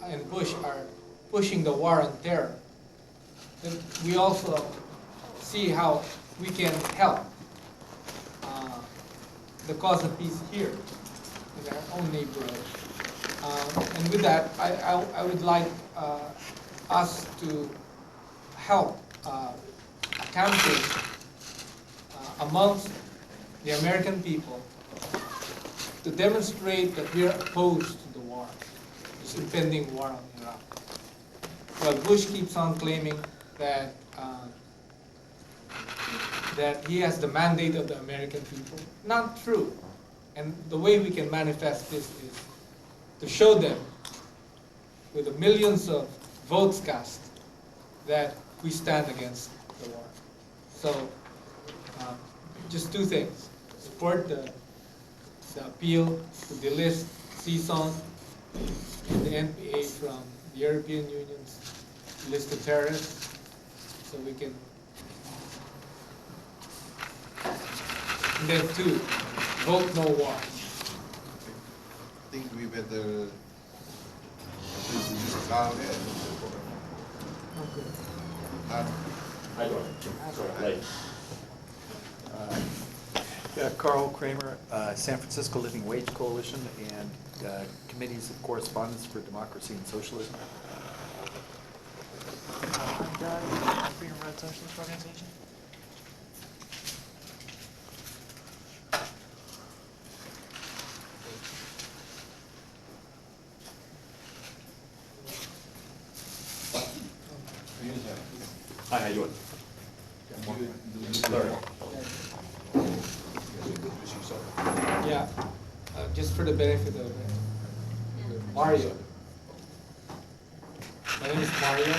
and Bush are pushing the war on terror, then we also see how we can help the cause of peace here in our own neighborhood. And with that, I would like us to help a campaign amongst the American people to demonstrate that we are opposed to the war, this impending war on Iraq. Well, Bush keeps on claiming that that he has the mandate of the American people. Not true. And the way we can manifest this is to show them with the millions of votes cast that we stand against the war. So, just two things. Support the appeal to delist CSON and the NPA from the European Union's list of terrorists, so we can. And then two, vote no war. I think we better just call it. Hi, Dorn. Sorry, late. Yeah, Carl Kramer, San Francisco Living Wage Coalition and Committees of Correspondence for Democracy and Socialism. I'm Doug, Freedom Road Socialist Organization. Hi, how you doing? Larry. Yeah, just for the benefit of Mario. My name is Mario.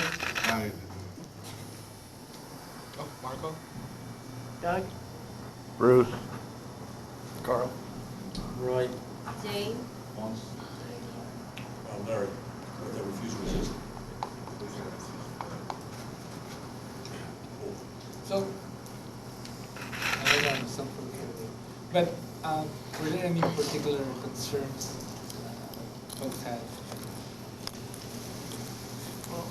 Oh, Marco? Doug? Bruce. Carl. Roy. Jane? Larry, the refusal resist. So, I don't know, something, but were there any particular concerns folks had? Well,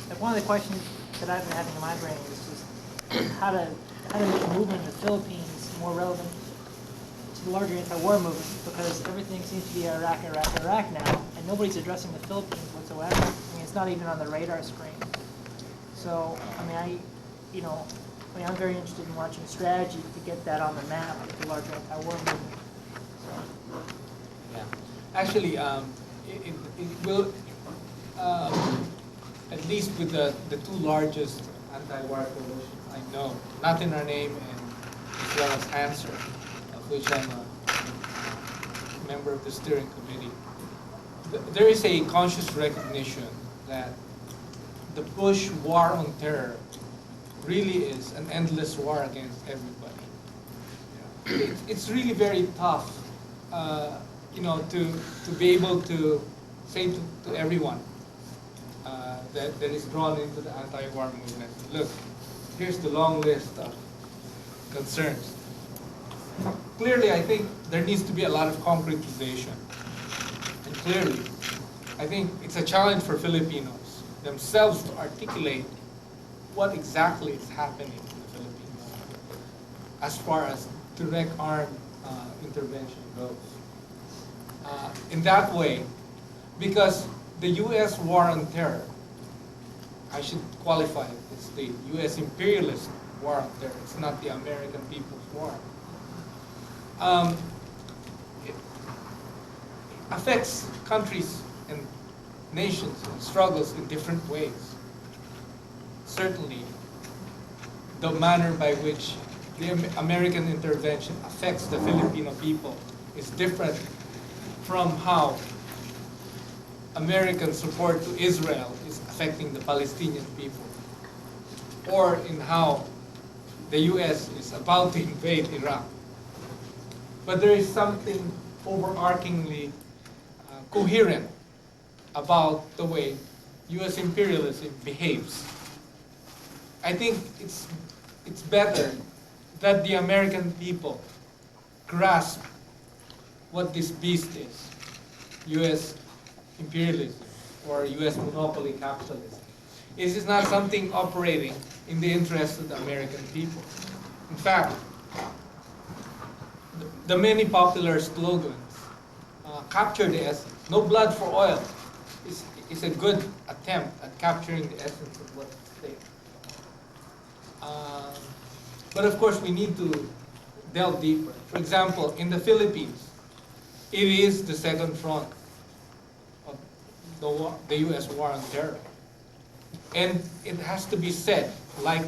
like one of the questions that I've been having in my brain is just how to make the movement in the Philippines more relevant to the larger anti-war movement, because everything seems to be Iraq now, and nobody's addressing the Philippines whatsoever. I mean, it's not even on the radar screen. So, I mean, I'm very interested in watching strategy to get that on the map with the larger anti-war movement. So. Yeah, actually, it will, at least with the two largest anti-war coalitions I know, Not in Our Name and as well as Answer, of which I'm a member of the steering committee, there is a conscious recognition that the Bush war on terror really is an endless war against everybody. It's really very tough, to be able to say to everyone that is drawn into the anti-war movement, look, here's the long list of concerns. Clearly, I think there needs to be a lot of concretization. And clearly, I think it's a challenge for Filipinos themselves to articulate what exactly is happening in the Philippines as far as direct armed intervention goes. In that way, because the U.S. war on terror, I should qualify it, it's the U.S. imperialist war on terror, it's not the American people's war. It affects countries and nations and struggles in different ways. Certainly, the manner by which the American intervention affects the Filipino people is different from how American support to Israel is affecting the Palestinian people, or in how the U.S. is about to invade Iraq. But there is something overarchingly coherent about the way U.S. imperialism behaves. I think it's better that the American people grasp what this beast is, U.S. imperialism or U.S. monopoly capitalism. It is not something operating in the interest of the American people. In fact, the many popular slogans capture the essence. No blood for oil is a good attempt at capturing the essence of what's at stake. But of course, we need to delve deeper. For example, in the Philippines, it is the second front of the U.S. war on terror. And it has to be said, like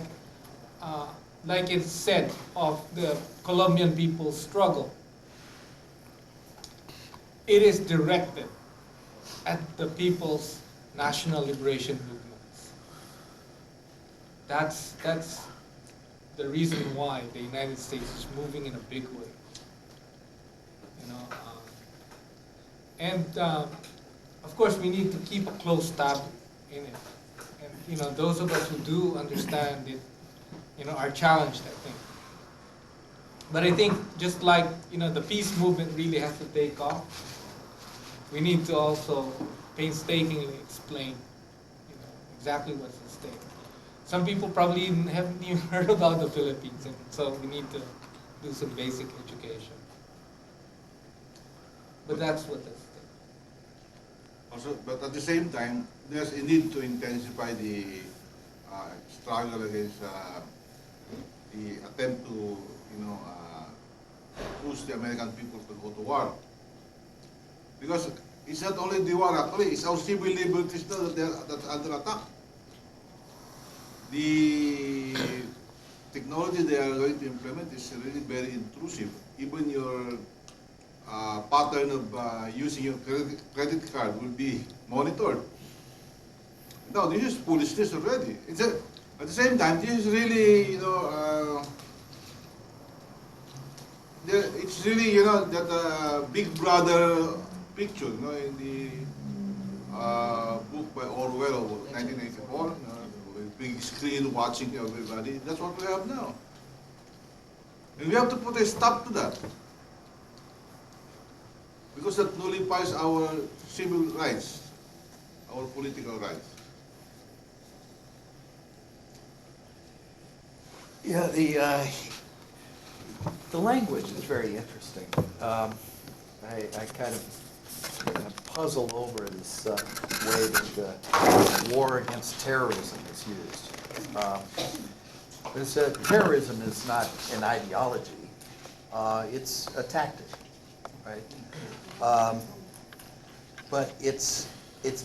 it's said of the Colombian people's struggle, it is directed at the people's national liberation movements. That's the reason why the United States is moving in a big way. Of course, we need to keep a close tab in it. And those of us who do understand it, are challenged, I think. But I think just like the peace movement really has to take off, we need to also painstakingly explain exactly what's at stake. Some people probably haven't even heard about the Philippines, and so we need to do some basic education. But that's what that's. Also, but at the same time, there's a need to intensify the struggle against the attempt to, push the American people to go to war. Because it's not only the war, actually, it's our civil liberties that's under attack. The technology they are going to implement is really very intrusive. Even your pattern of using your credit card will be monitored. Now, this is foolishness already. At the same time, this is really, it's really, that Big Brother picture, in the book by Orwell of 1984, with big screen watching everybody. That's what we have now. And we have to put a stop to that. Because that nullifies our civil rights, our political rights. Yeah, the language is very interesting. I kind of puzzle over this way that war against terrorism is used. Terrorism is not an ideology; it's a tactic, right? But it's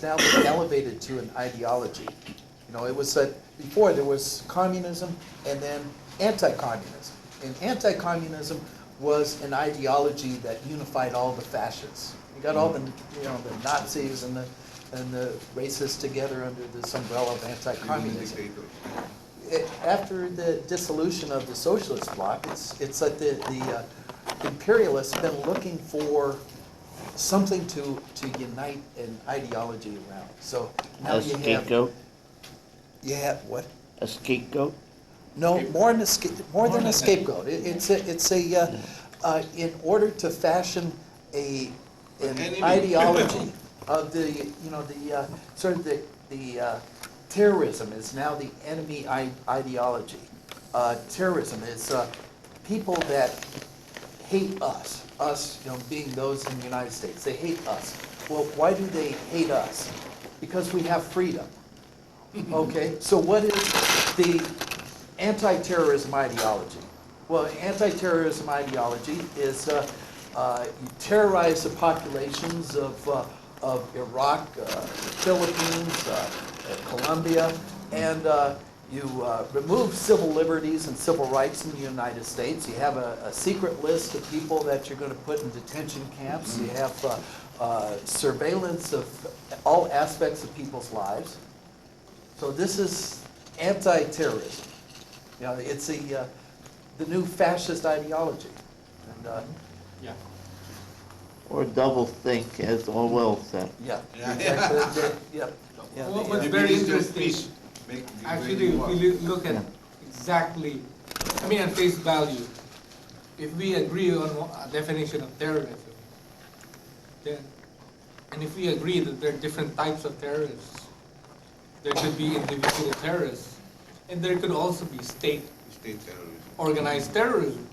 now been elevated to an ideology. It was that before there was communism and then anti-communism. And anti-communism was an ideology that unified all the fascists. You got all the the Nazis and the racists together under this umbrella of anti-communism. After the dissolution of the socialist bloc, it's like the imperialists have been looking for something to unite an ideology around. So now a scapegoat? You have what? A scapegoat? No, more than a scapegoat. It's in order to fashion an ideology of the terrorism is now the enemy ideology. Terrorism is people that hate us being those in the United States. They hate us. Well, why do they hate us? Because we have freedom. Okay, so what is the anti-terrorism ideology? Well, anti-terrorism ideology is you terrorize the populations of Iraq, Philippines, Colombia, and you remove civil liberties and civil rights in the United States. You have a secret list of people that you're going to put in detention camps. You have surveillance of all aspects of people's lives. So this is anti-terrorism. It's the new fascist ideology. And, yeah. Or double think, as Orwell said. Yeah. Exactly. Yeah. What's very interesting, actually, if we look at exactly, at face value, if we agree on a definition of terrorism, then, and if we agree that there are different types of terrorists, there could be individual terrorists, and there could also be state terrorism, organized terrorism.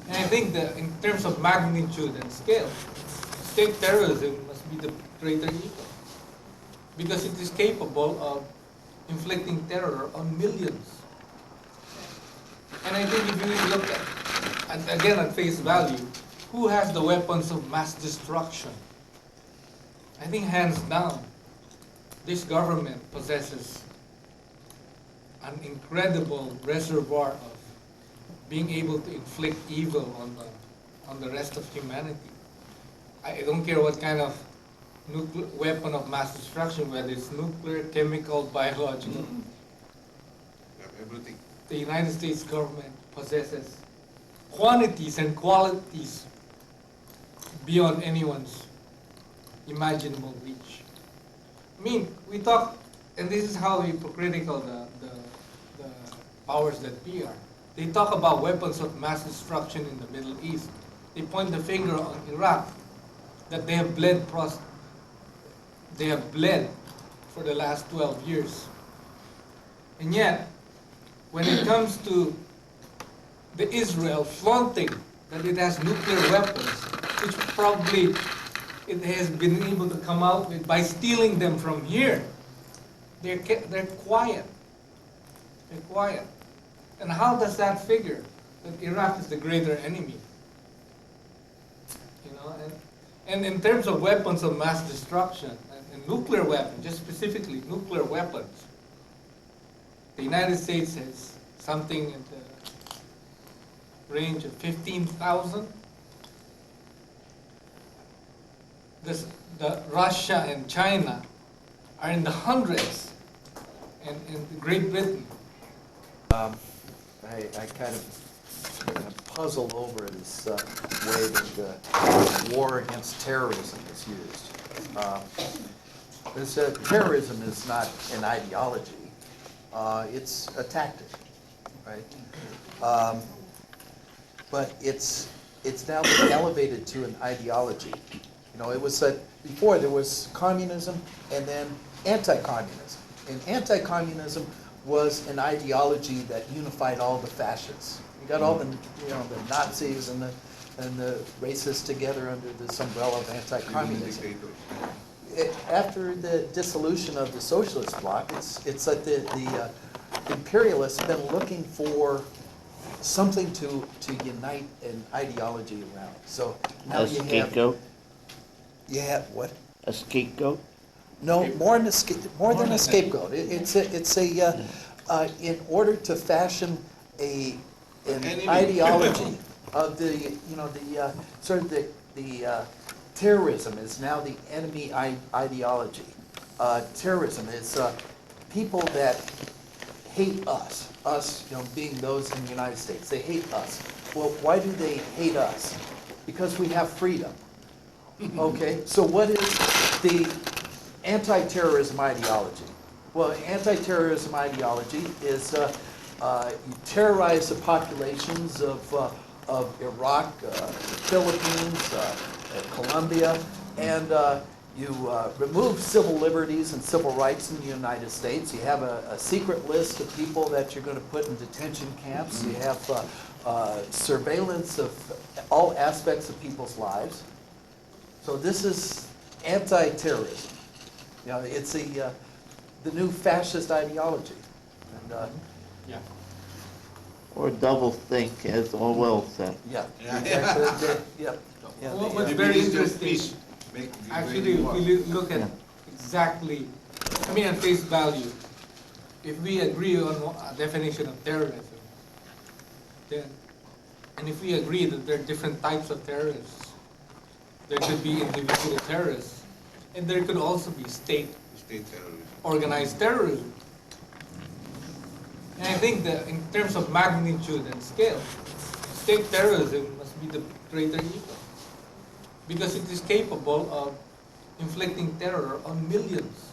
And I think that in terms of magnitude and scale, state terrorism must be the greater evil, because it is capable of inflicting terror on millions. And I think if you look at again at face value, who has the weapons of mass destruction? I think hands down, this government possesses an incredible reservoir of being able to inflict evil on the rest of humanity. I don't care what kind of nuclear weapon of mass destruction, whether it's nuclear, chemical, biological. Everything. The United States government possesses quantities and qualities beyond anyone's imaginable reach. I mean, we talk, and this is how hypocritical the powers that be are. They talk about weapons of mass destruction in the Middle East. They point the finger on Iraq, that they have bled for the last 12 years. And yet, when it comes to the Israel flaunting that it has nuclear weapons, which probably it has been able to come out with by stealing them from here, they're quiet. They're quiet. And how does that figure that Iraq is the greater enemy? You know, and in terms of weapons of mass destruction and nuclear weapons, just specifically nuclear weapons, the United States has something in the range of 15,000. The Russia and China are in the hundreds, and in Great Britain. I kind of puzzle over this way that war against terrorism is used. Terrorism is not an ideology. It's a tactic, right? But it's now been elevated to an ideology. You know, it was that before there was communism and then anti-communism. And anti-communism was an ideology that unified all the fascists. You got all the the Nazis and the racists together under this umbrella of anti-communism. After the dissolution of the socialist bloc, it's that the imperialists have been looking for something to unite an ideology around. So now A scapegoat? You have what? A scapegoat? No, more than a scapegoat. It's in order to fashion an ideology of the terrorism is now the enemy ideology. Terrorism is people that hate us being those in the United States. They hate us. Well, why do they hate us? Because we have freedom. Okay, so what is the anti-terrorism ideology? Well, anti-terrorism ideology is you terrorize the populations of Iraq, Philippines, Colombia, and you remove civil liberties and civil rights in the United States. You have a secret list of people that you're going to put in detention camps. You have surveillance of all aspects of people's lives. So this is anti-terrorism. You know, it's the new fascist ideology. And, yeah. Or double think, as Orwell said. Yeah. Exactly. Yeah. Well, what's very interesting, actually, if we look at exactly, I mean, at face value, if we agree on a definition of terrorism, then, and if we agree that there are different types of terrorists, there could be individual terrorists, and there could also be state terrorism, organized terrorism. And I think that in terms of magnitude and scale, state terrorism must be the greater evil, because it is capable of inflicting terror on millions.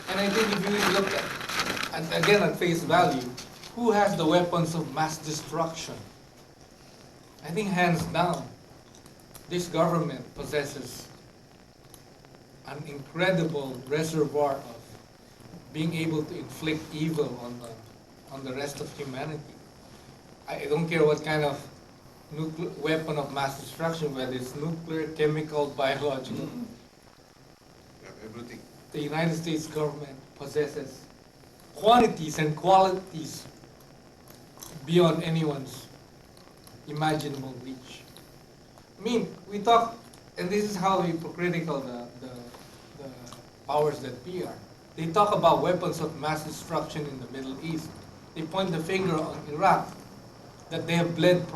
And I think if you look at again at face value, who has the weapons of mass destruction? I think hands down, this government possesses an incredible reservoir of being able to inflict evil on the rest of humanity. I don't care what kind of weapon of mass destruction, whether it's nuclear, chemical, biological. everything. The United States government possesses quantities and qualities beyond anyone's imaginable reach. I mean, we talk, and this is how hypocritical the powers that be are. They talk about weapons of mass destruction in the Middle East. They point the finger on Iraq, that they have bled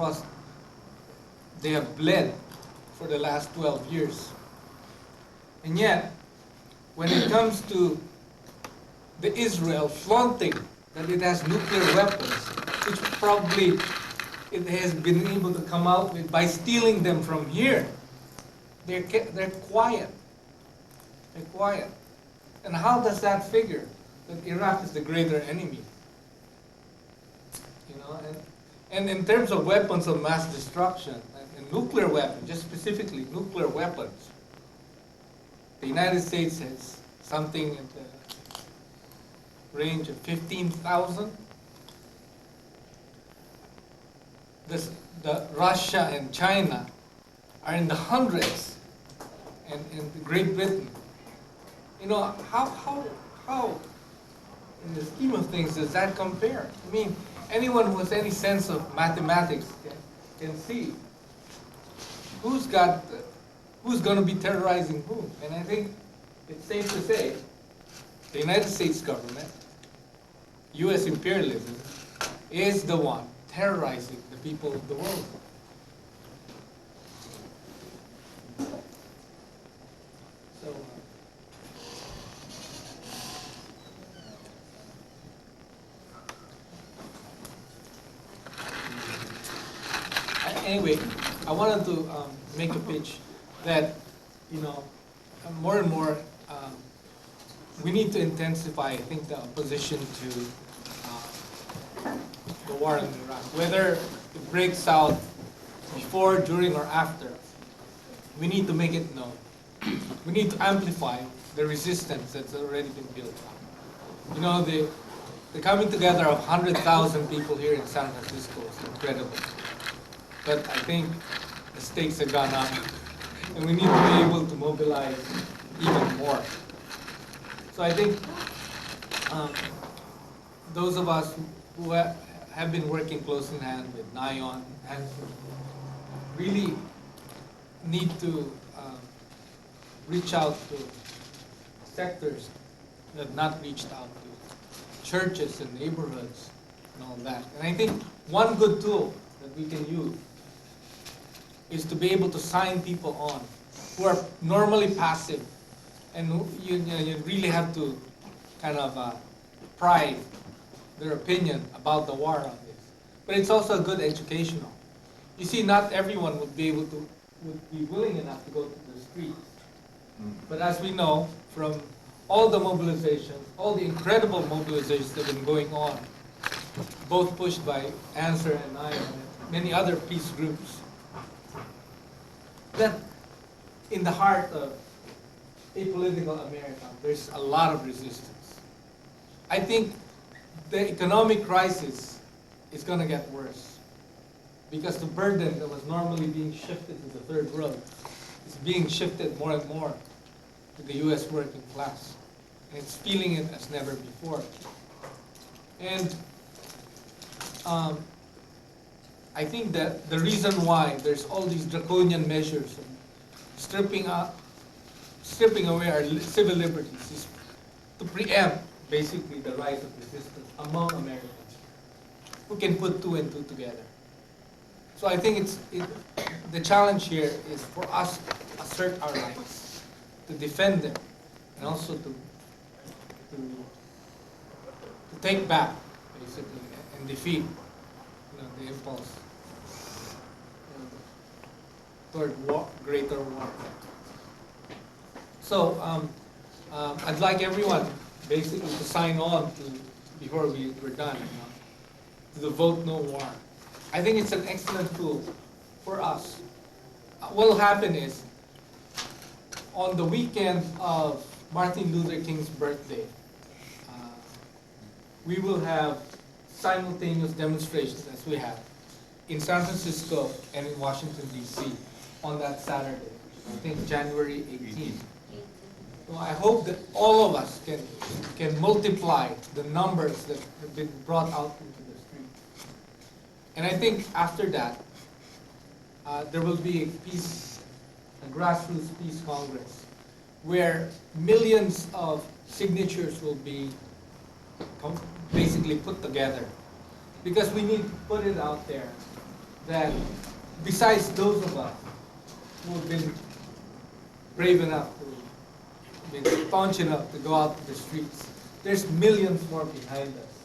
for the last 12 years. And yet, when it comes to the Israel flaunting that it has nuclear weapons, which probably it has been able to come out with by stealing them from here, they're quiet. They're quiet. And how does that figure that Iraq is the greater enemy? You know, and in terms of weapons of mass destruction and nuclear weapons, just specifically nuclear weapons, the United States has something in the range of 15,000. The Russia and China are in the hundreds, and Great Britain. You know, how in the scheme of things does that compare? I mean, anyone who has any sense of mathematics can see who's going to be terrorizing whom. And I think it's safe to say the United States government, U.S. imperialism, is the one terrorizing the people of the world. So, anyway, I wanted to make a pitch that, you know, more and more we need to intensify, I think, the opposition to the war in Iraq. Whether it breaks out before, during, or after, we need to make it known. We need to amplify the resistance that's already been built up. You know, the coming together of 100,000 people here in San Francisco is incredible. But I think the stakes have gone up, and we need to be able to mobilize even more. So I think those of us who have been working close in hand with NION and really need to reach out to sectors that have not reached out to, churches and neighborhoods and all that. And I think one good tool that we can use is to be able to sign people on who are normally passive, and you really have to kind of pry their opinion about the war on this. But it's also a good educational. You see, not everyone would be willing enough to go to the streets. But as we know from all the mobilizations, all the incredible mobilizations that have been going on, both pushed by ANSWER and I and many other peace groups, that in the heart of apolitical America, there's a lot of resistance. I think the economic crisis is going to get worse because the burden that was normally being shifted to the third world is being shifted more and more to the U.S. working class. And it's feeling it as never before. And I think that the reason why there's all these draconian measures of stripping away our civil liberties is to preempt basically the rise of resistance among Americans who can put two and two together. So I think the challenge here is for us to assert our rights, to defend them, and also to take back, basically, and defeat the impulse toward greater war. So I'd like everyone basically to sign on before we're done, to the Vote No War. I think it's an excellent tool for us. What will happen is, on the weekend of Martin Luther King's birthday, we will have simultaneous demonstrations as we have in San Francisco and in Washington, D.C. on that Saturday, I think January 18th. So I hope that all of us can multiply the numbers that have been brought out into the street. And I think after that, there will be a grassroots peace congress, where millions of signatures will be basically put together. Because we need to put it out there that besides those of us who have been brave enough, who have been staunch enough to go out to the streets. There's millions more behind us.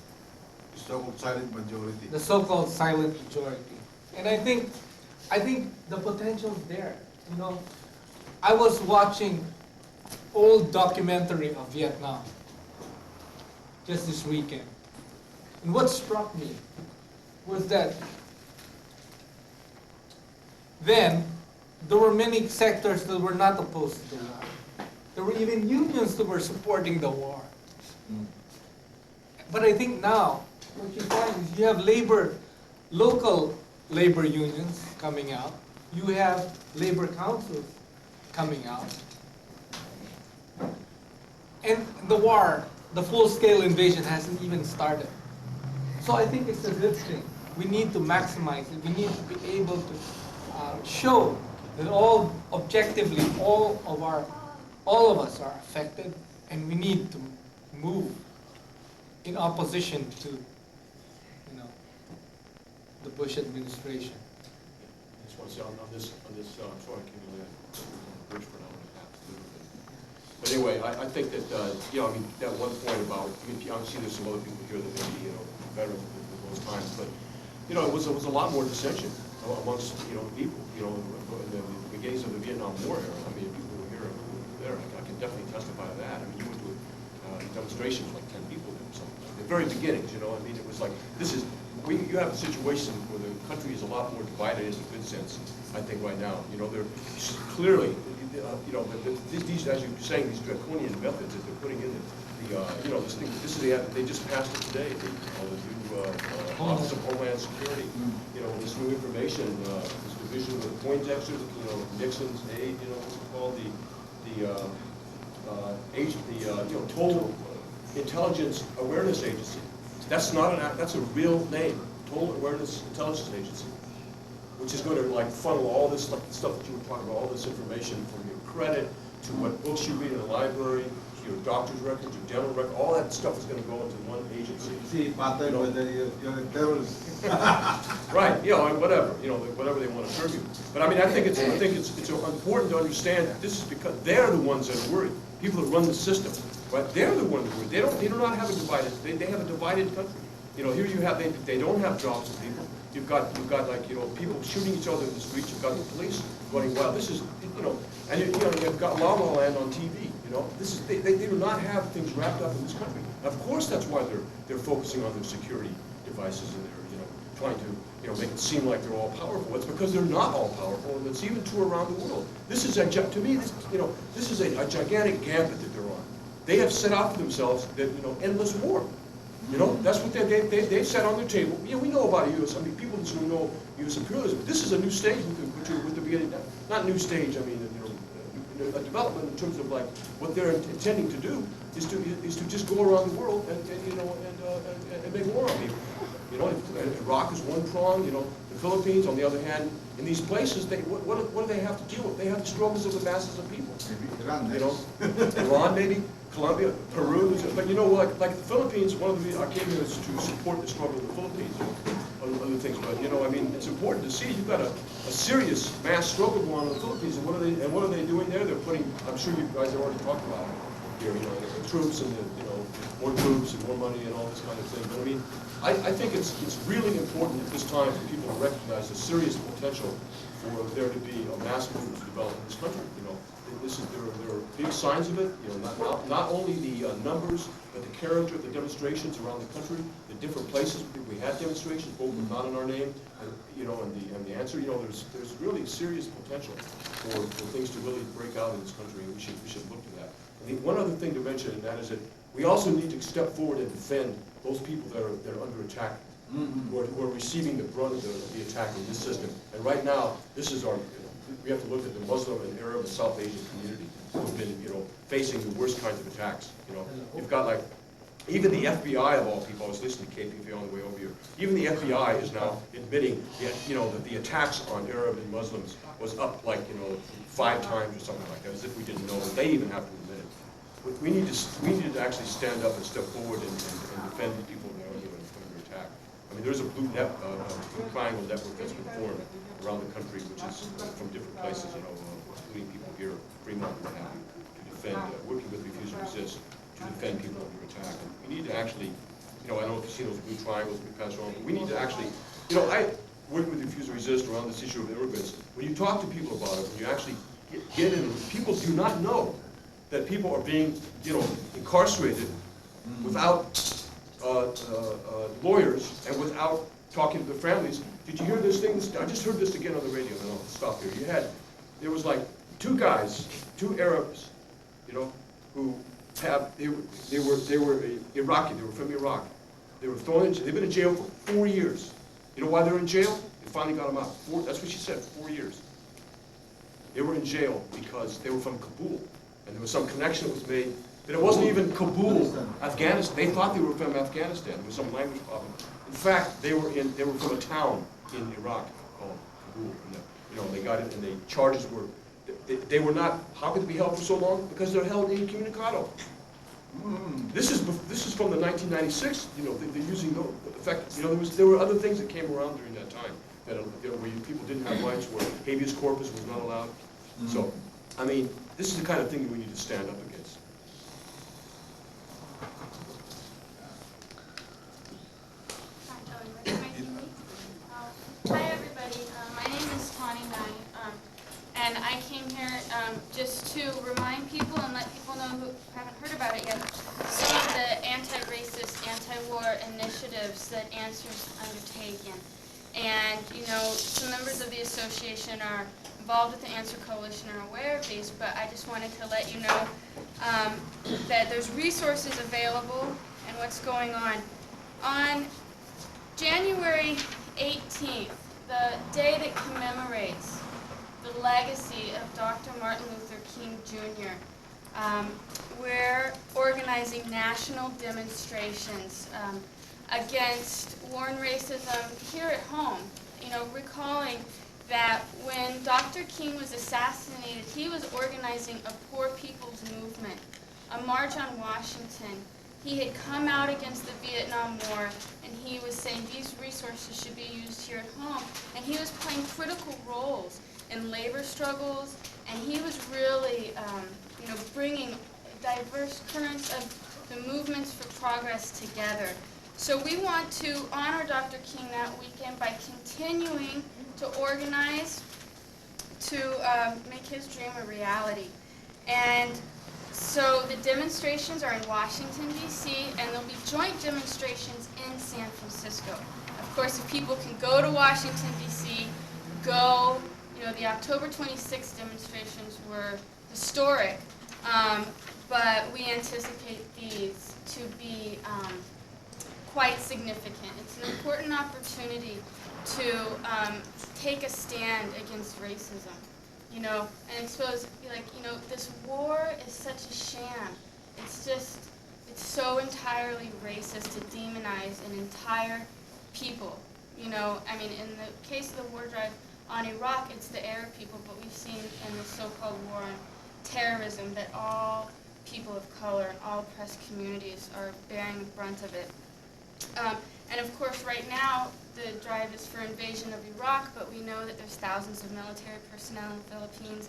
The so-called silent majority. The so-called silent majority. And I think the potential's there. You know, I was watching old documentary of Vietnam just this weekend. And what struck me was that then there were many sectors that were not opposed to the war. There were even unions that were supporting the war. But I think now, what you find is you have local labor unions coming out. You have labor councils coming out. And the war, the full-scale invasion hasn't even started. So I think it's a good thing. We need to maximize it. We need to be able to show that objectively, all of us are affected, and we need to move in opposition to, the Bush administration. I just want to say on this, sorry, I came in bridge for an hour and a half. But anyway, I think that, I mean, that one point about, obviously there's some other people here that may be, veterans of those times, but, it was a lot more dissension amongst, people, in the beginnings of the Vietnam War era. I mean, people were here, who were there. I can definitely testify to that. I mean, you went to demonstrations like 10 people there or something. At the very beginnings, I mean, it was like, you have a situation where the country is a lot more divided in a good sense, I think, right now. They're clearly, these, as you're saying, these draconian methods that they're putting in this thing, they just passed it today, the new Office of Homeland Security, this new information, this division of the Poindexter, Nixon's aide, what's it called, the Total Intelligence Awareness Agency. That's a real name, Total Awareness Intelligence Agency, which is going to funnel all this stuff that you were talking about, all this information from your credit to what books you read in the library, to your doctor's records, your dental record, all that stuff is going to go into one agency. See, whether you're a terrorist. Right, whatever, whatever they want to term you. But I mean, I think it's important to understand that this is because they're the ones that are worried. People that run the system, right? They're the ones that are worried. They do not have a divided. They have a divided country. Here you have they don't have jobs for people. You've got people shooting each other in the streets. You've got the police going wild. This is and you've got La La Land on TV. They do not have things wrapped up in this country. Of course, that's why they're focusing on their security devices and they're trying to make it seem like they're all powerful. It's because they're not all powerful, and it's even true around the world. This is to me this is a gigantic gambit that they're on. They have set out for themselves that endless war. That's what they've set on their table. We know about U.S. I mean, people just don't know U.S. imperialism. But this is a new stage with the beginning. Not new stage. I mean, a development in terms of what they're intending to do is to just go around the world and make war on people. Iraq is one prong. The Philippines, on the other hand, in these places, what do they have to deal with? They have the struggles of the masses of people. Maybe Iran, maybe. Colombia, Peru, but like the Philippines, one of the reasons I came here is to support the struggle of the Philippines, other things. But I mean, it's important to see you've got a serious mass struggle going on in the Philippines, and what are they doing there? They're putting, I'm sure you guys have already talked about it here, the troops and more troops and more money and all this kind of thing. But I mean, I think it's really important at this time for people to recognize the serious potential for there to be a mass movement to develop in this country. There are big signs of it. Not only the numbers, but the character of the demonstrations around the country, the different places we had demonstrations, both with not in our name, and the answer. There's really serious potential for things to really break out in this country, and we should look to that. And one other thing to mention, and that is that we also need to step forward and defend those people that are under attack, who are receiving the brunt of the attack in this system. And right now, we have to look at the Muslim and Arab and South Asian community who have been, facing the worst kinds of attacks. You've got even the FBI of all people. I was listening to KPV on the way over here. Even the FBI is now admitting that the attacks on Arab and Muslims was up 5 times or something like that, as if we didn't know. They even have to admit it. We need to actually stand up and step forward and defend the people that are under attack. I mean, there's a blue triangle network that's been formed around the country, which is from different places, you know, including people here, Fremont, and what have you, to defend, working with Refuse and Resist, to defend people under attack. And we need to actually, you know, I don't know if you've seen those blue triangles we pass around, but we need to actually, you know, I work with Refuse and Resist around this issue of immigrants. When you talk to people about it, when you actually get in, people do not know that people are being, you know, incarcerated without lawyers and without talking to their families. Did you hear this thing? I just heard this again on the radio, and I'll stop here. There was like two guys, two Arabs, you know, who they were Iraqi, they were from Iraq. They were they've been in jail for 4 years. You know why they're in jail? They finally got them out. That's what she said, 4 years. They were in jail because they were from Kabul, and there was some connection that was made. But it wasn't even Kabul, Afghanistan. They thought they were from Afghanistan. There was some language problem. In fact, they were from a town in Iraq called Kabul. And you know, they got it, and the charges were, they were not. How could they be held for so long? Because they're held incommunicado. This is from the 1996. You know, they're using the effect. You know, there were other things that came around during that time that, you know, where people didn't have rights, where habeas corpus was not allowed. So, I mean, this is the kind of thing that we need to stand up against. Hi everybody, my name is Tawny Nye, and I came here just to remind people and let people know who haven't heard about it yet, some of the anti-racist, anti-war initiatives that Answer's undertaken. And, you know, some members of the association are involved with the Answer Coalition and are aware of these, but I just wanted to let you know that there's resources available and what's going on. On January 18th, the day that commemorates the legacy of Dr. Martin Luther King Jr., we're organizing national demonstrations against war and racism here at home. You know, recalling that when Dr. King was assassinated, he was organizing a poor people's movement, a march on Washington. He had come out against the Vietnam War, and he was saying these resources should be used here at home. And he was playing critical roles in labor struggles, and he was really, you know, bringing diverse currents of the movements for progress together. So we want to honor Dr. King that weekend by continuing to organize to make his dream a reality. And so the demonstrations are in Washington, D.C., and there'll be joint demonstrations in San Francisco. Of course, if people can go to Washington, D.C., go. You know, the October 26th demonstrations were historic, but we anticipate these to be quite significant. It's an important opportunity to take a stand against racism. You know, and expose, like, you know, this war is such a sham. It's just, it's so entirely racist to demonize an entire people. You know, I mean, in the case of the war drive on Iraq, it's the Arab people, but we've seen in the so-called war on terrorism that all people of color and all oppressed communities are bearing the brunt of it. And of course, right now, the drive is for invasion of Iraq, but we know that there's thousands of military personnel in the Philippines,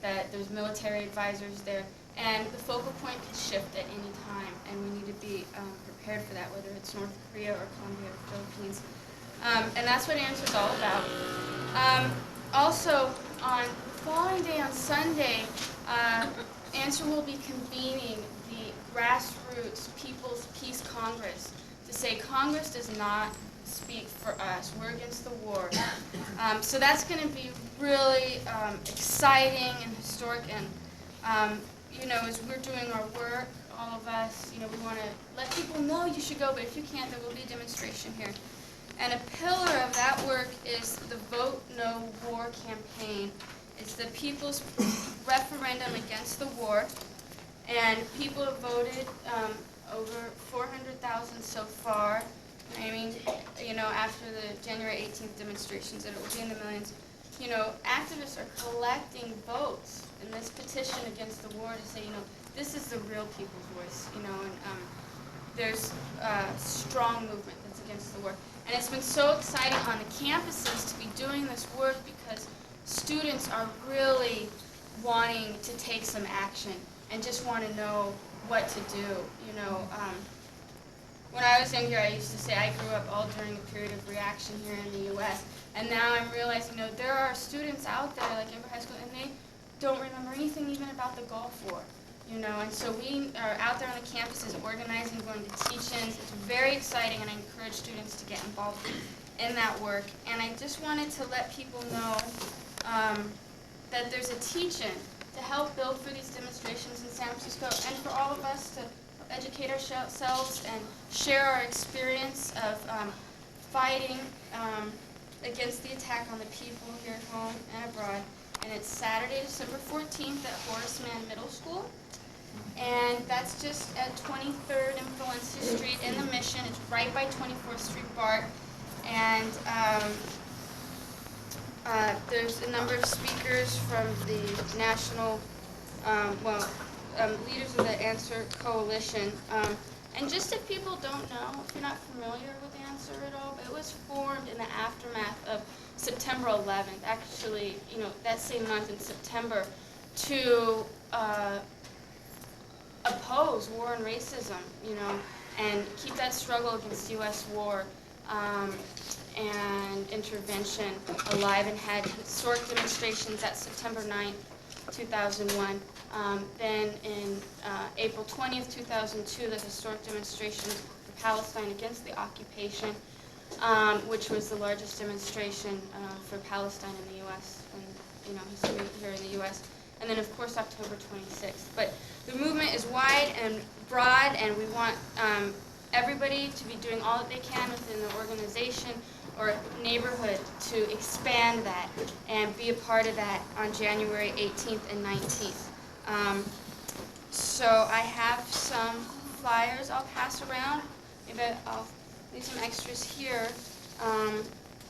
that there's military advisors there, and the focal point can shift at any time, and we need to be prepared for that, whether it's North Korea or Colombia or Philippines. And that's what Answer's all about. Also, on the following day, on Sunday, Answer will be convening the Grassroots People's Peace Congress to say Congress does not speak for us. We're against the war. So that's going to be really exciting and historic. And, you know, as we're doing our work, all of us, you know, we want to let people know you should go, but if you can't, there will be a demonstration here. And a pillar of that work is the Vote No War campaign. It's the people's referendum against the war. And people have voted over 400,000 so far. I mean, you know, after the January 18th demonstrations, and it will be in the millions. You know, activists are collecting votes in this petition against the war to say, you know, this is the real people's voice, you know, and there's a strong movement that's against the war. And it's been so exciting on the campuses to be doing this work because students are really wanting to take some action and just want to know what to do. You know, when I was younger, I used to say I grew up all during a period of reaction here in the U.S. And now I'm realizing, there are students out there, like in high school, and they don't remember anything even about the Gulf War. And so we are out there on the campuses organizing, going to teach-ins. It's very exciting, and I encourage students to get involved in that work. And I just wanted to let people know that there's a teach-in to help build for these demonstrations in San Francisco, and for all of us to educate ourselves and share our experience of fighting against the attack on the people here at home and abroad. And it's Saturday, December 14th at Horace Mann Middle School. And that's just at 23rd and Valencia Street in the Mission. It's right by 24th Street BART. And there's a number of speakers from the national, leaders of the Answer Coalition. And just if people don't know, if you're not familiar with Answer at all, it was formed in the aftermath of September 11th, actually, that same month in September, to oppose war and racism, and keep that struggle against U.S. war and intervention alive, and had historic demonstrations at September 9th, 2001. Then in April 20th, 2002, the historic demonstration for Palestine against the occupation, which was the largest demonstration for Palestine in the U.S. and history here in the U.S. And then, of course, October 26th. But the movement is wide and broad, and we want everybody to be doing all that they can within the organization or neighborhood to expand that and be a part of that on January 18th and 19th. So I have some flyers I'll pass around. Maybe I'll leave some extras here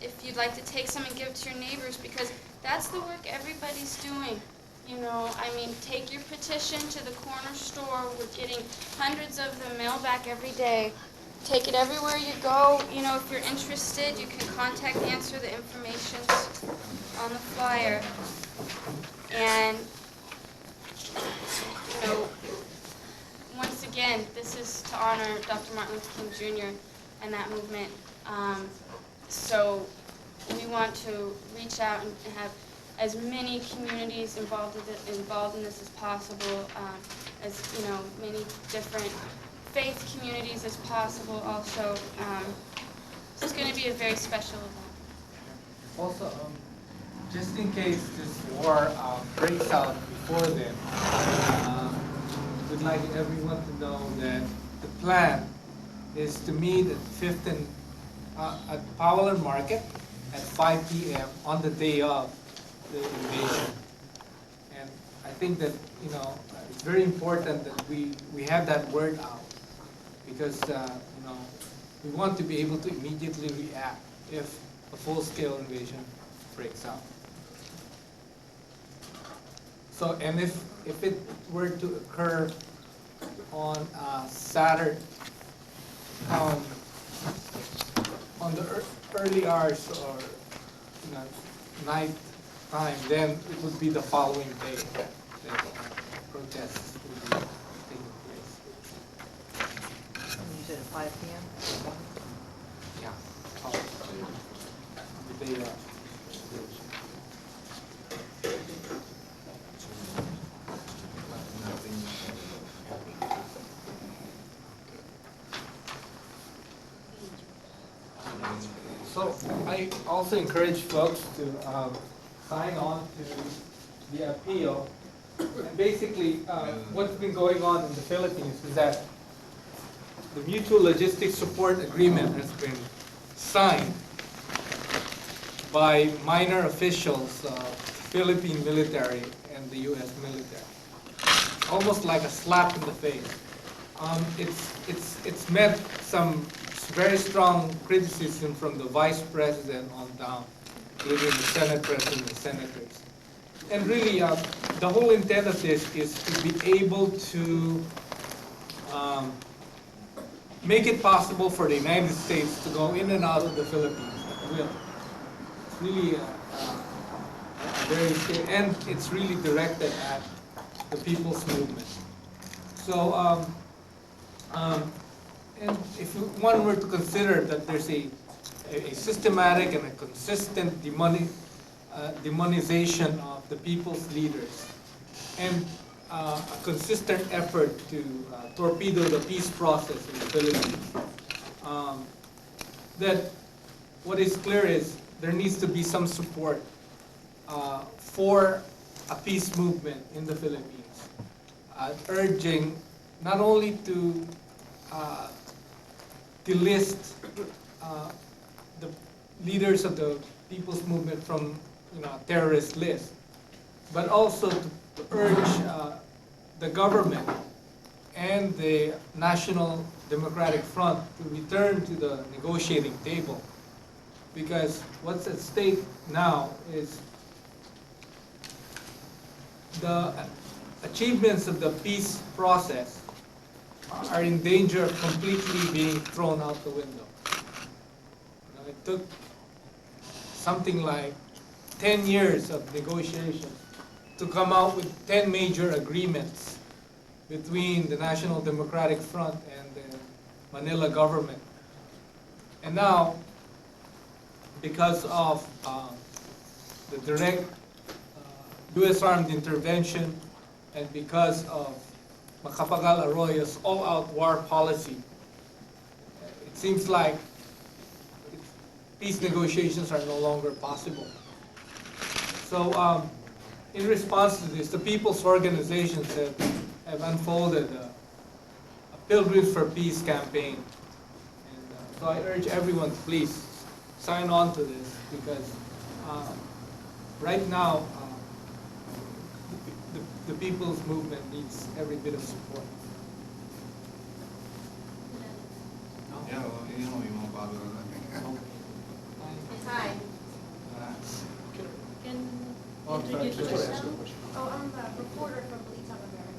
if you'd like to take some and give it to your neighbors, because that's the work everybody's doing. Take your petition to the corner store. We're getting hundreds of them mailed back every day. Take it everywhere you go. If you're interested, you can contact Answer. The information's on the flyer. And, once again, this is to honor Dr. Martin Luther King Jr. and that movement. So we want to reach out and have as many communities involved in this as possible, as many different faith communities as possible. Also, it's going to be a very special event. Also, just in case this war breaks out before then, we'd like everyone to know that the plan is to meet at 5th and at Powell Market at 5 p.m. on the day of the invasion. And I think that it's very important that we have that word out, because we want to be able to immediately react if a full-scale invasion breaks out. So, and if it were to occur on Saturday, on the early hours or night time, then it would be the following day that protests will be taking place. You said at 5 p.m.? Yeah. The day of. So I also encourage folks to sign on to the appeal. And basically, what's been going on in the Philippines is that the Mutual Logistics Support Agreement has been signed by minor officials, Philippine military and the U.S. military. Almost like a slap in the face. It's met some very strong criticism from the Vice President on down, including the Senate President and Senators. And really, the whole intent of this is to be able to make it possible for the United States to go in and out of the Philippines at will. It's really and it's really directed at the people's movement. So, and if one were to consider that there's a systematic and a consistent demonization of the people's leaders, and a consistent effort to torpedo the peace process in the Philippines, that what is clear is there needs to be some support for a peace movement in the Philippines, urging not only to delist the leaders of the people's movement from a terrorist list, but also to urge the government and the National Democratic Front to return to the negotiating table. Because what's at stake now is the achievements of the peace process are in danger of completely being thrown out the window. It took something like 10 years of negotiation to come out with 10 major agreements between the National Democratic Front and the Manila government. And now, because of the direct U.S. armed intervention and because of Macapagal Arroyo's all-out war policy, it seems like peace negotiations are no longer possible. So in response to this, the people's organizations have unfolded a Pilgrims for Peace campaign. And so I urge everyone to please sign on to this, because right now the people's movement needs every bit of support. Yeah, well, you know, yung mga bago na lang. Hi. Can introduce yourself? Oh, I'm a reporter from Police of America.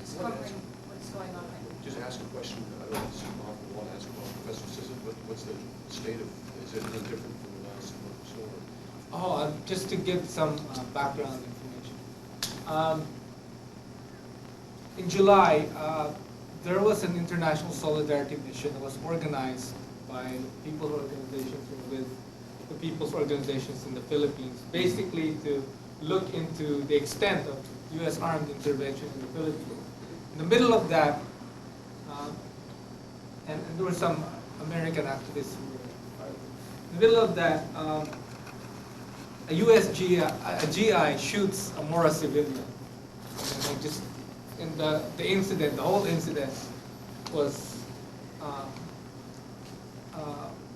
Just covering what's going on right now. Just ask a question. I don't know if you want to ask about Professor Sisson. What's the state of, is it any different from the last month or so? Oh, just to give some background information. In July, there was an international solidarity mission that was organized by people's organizations with the people's organizations in the Philippines, basically to look into the extent of U.S. armed intervention in the Philippines. In the middle of that, and there were some American activists who were part of it. In the middle of that, a U.S. GI shoots a Mora civilian. And the whole incident was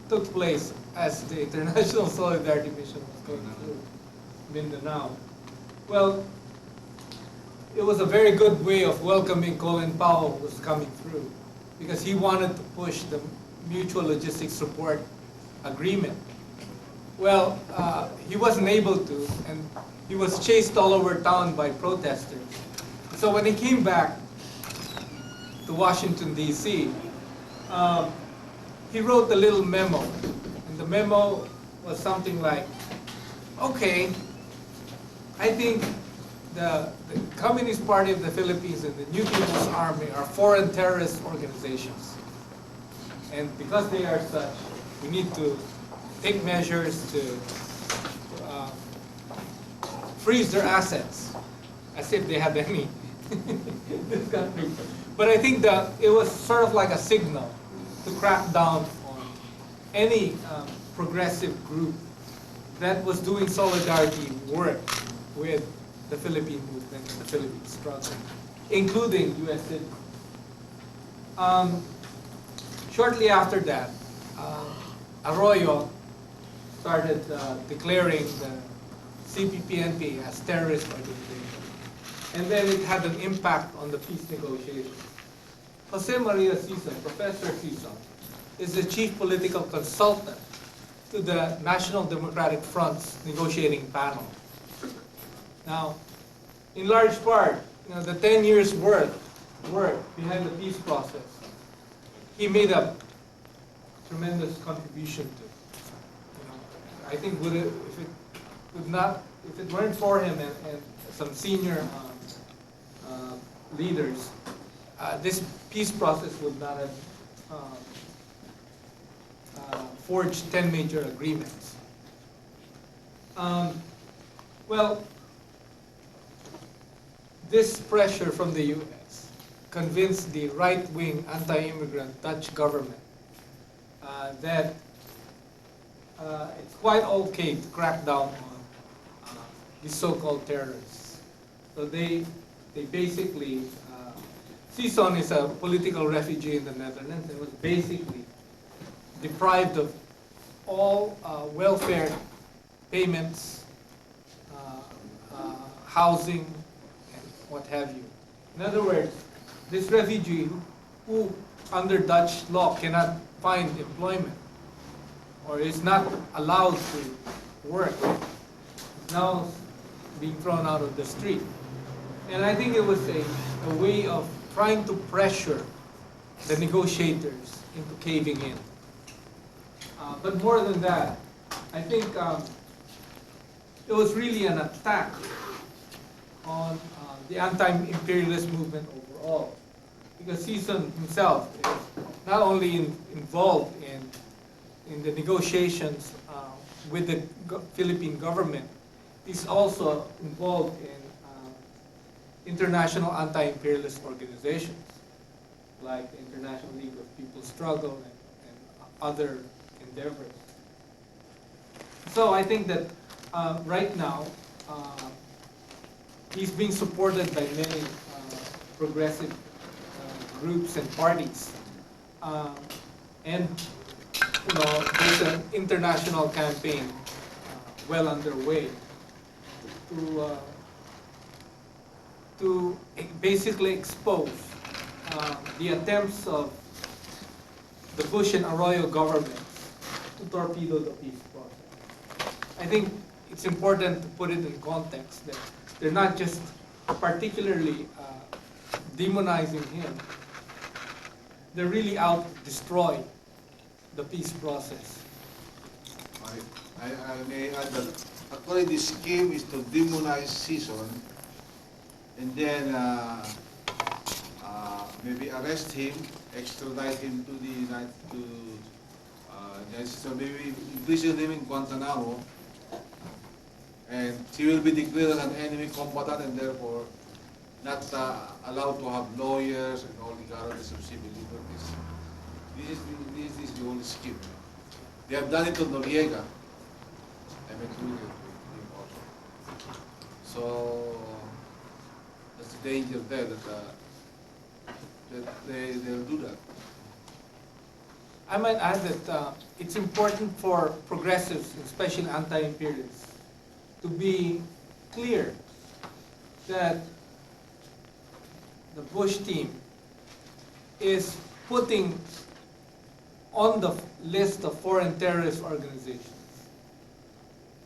took place as the International Solidarity Mission was going through Mindanao. Well, it was a very good way of welcoming Colin Powell, who was coming through, because he wanted to push the Mutual Logistics Support Agreement. Well, he wasn't able to, and he was chased all over town by protesters. So when he came back to Washington, D.C., he wrote a little memo. And the memo was something like, okay, I think the Communist Party of the Philippines and the New People's Army are foreign terrorist organizations. And because they are such, we need to take measures to freeze their assets, as if they had any in this country. But I think that it was sort of like a signal to crack down on any progressive group that was doing solidarity work with the Philippine movement and the Philippine struggle, including U.S. citizens. Shortly after that, Arroyo started declaring the CPP-NP as terrorist organization. And then it had an impact on the peace negotiations. Jose Maria Sison, Professor Sison, is the chief political consultant to the National Democratic Front's negotiating panel. Now, in large part, the 10 years' work behind the peace process he made a tremendous contribution to. I think if it weren't for him and some senior leaders, this peace process would not have forged 10 major agreements. Well, this pressure from the U.S. convinced the right-wing anti-immigrant Dutch government that it's quite okay to crack down on these so-called terrorists. So they basically, Sison is a political refugee in the Netherlands and was basically deprived of all welfare payments, housing, and what have you. In other words, this refugee who under Dutch law cannot find employment or is not allowed to work is now being thrown out of the street. And I think it was a way of trying to pressure the negotiators into caving in. But more than that, I think it was really an attack on the anti-imperialist movement overall. Because Sison himself is not only involved in the negotiations with the Philippine government, he's also involved in international anti-imperialist organizations like the International League of People's Struggle and other endeavors. So I think that right now he's being supported by many progressive groups and parties, and there's an international campaign well underway to basically expose the attempts of the Bush and Arroyo governments to torpedo the peace process. I think it's important to put it in context that they're not just particularly demonizing him, they're really out to destroy the peace process. I may add that actually the scheme is to demonize Sison and then maybe arrest him, extradite him to the United States, so maybe imprison him in Guantanamo, and he will be declared as an enemy combatant and therefore not allowed to have lawyers and all the guarantees of civil liberties. This is the whole scheme. They have done it to Noriega. I'm included with him also. So that's the danger there that they'll do that. I might add that it's important for progressives, especially anti-imperialists, to be clear that the Bush team is putting on the list of foreign terrorist organizations.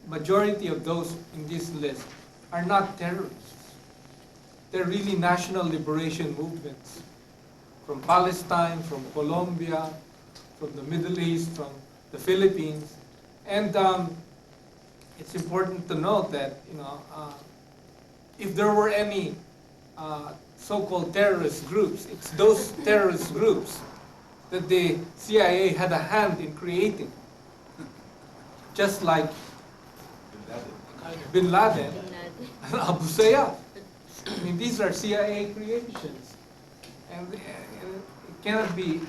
Majority of those in this list are not terrorists. They're really national liberation movements from Palestine, from Colombia, from the Middle East, from the Philippines. And it's important to note that if there were any so-called terrorist groups, it's those terrorist groups that the CIA had a hand in creating. Just like Bin Laden and Abu Sayyaf. I mean, these are CIA creations. And it cannot be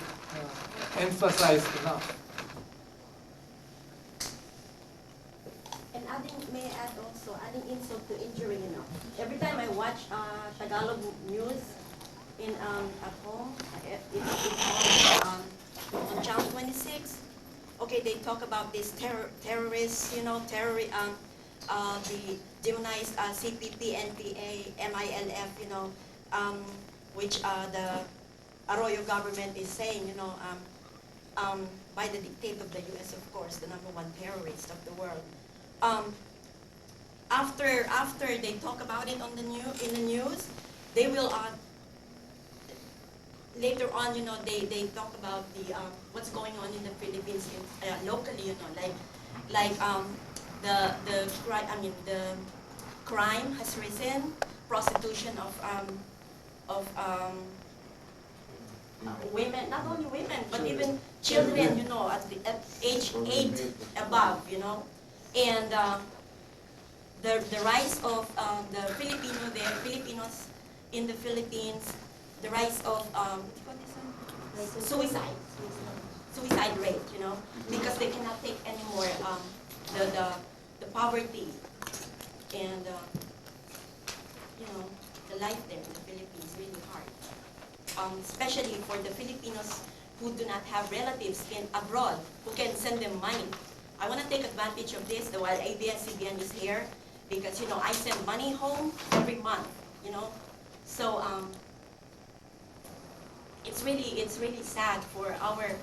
emphasized enough. And may I add also, adding insult to injury, Every time I watch Tagalog news at home, on Channel 26, okay, they talk about these terrorists, the demonized CPP, NPA, MILF, which the Arroyo government is saying, by the dictate of the U.S., of course, the #1 terrorist of the world. After they talk about it in the news, they will later on, they talk about what's going on in the Philippines locally, the crime has risen, prostitution of women, not only women, but even children, at age 8 above, and the rise of the Filipinos in the Philippines, the rise of suicide rate, because they cannot take anymore the poverty and the life there in the Philippines is really hard. Especially for the Filipinos who do not have relatives abroad who can send them money. I want to take advantage of this while ABS-CBN is here, because I send money home every month. So it's really sad for our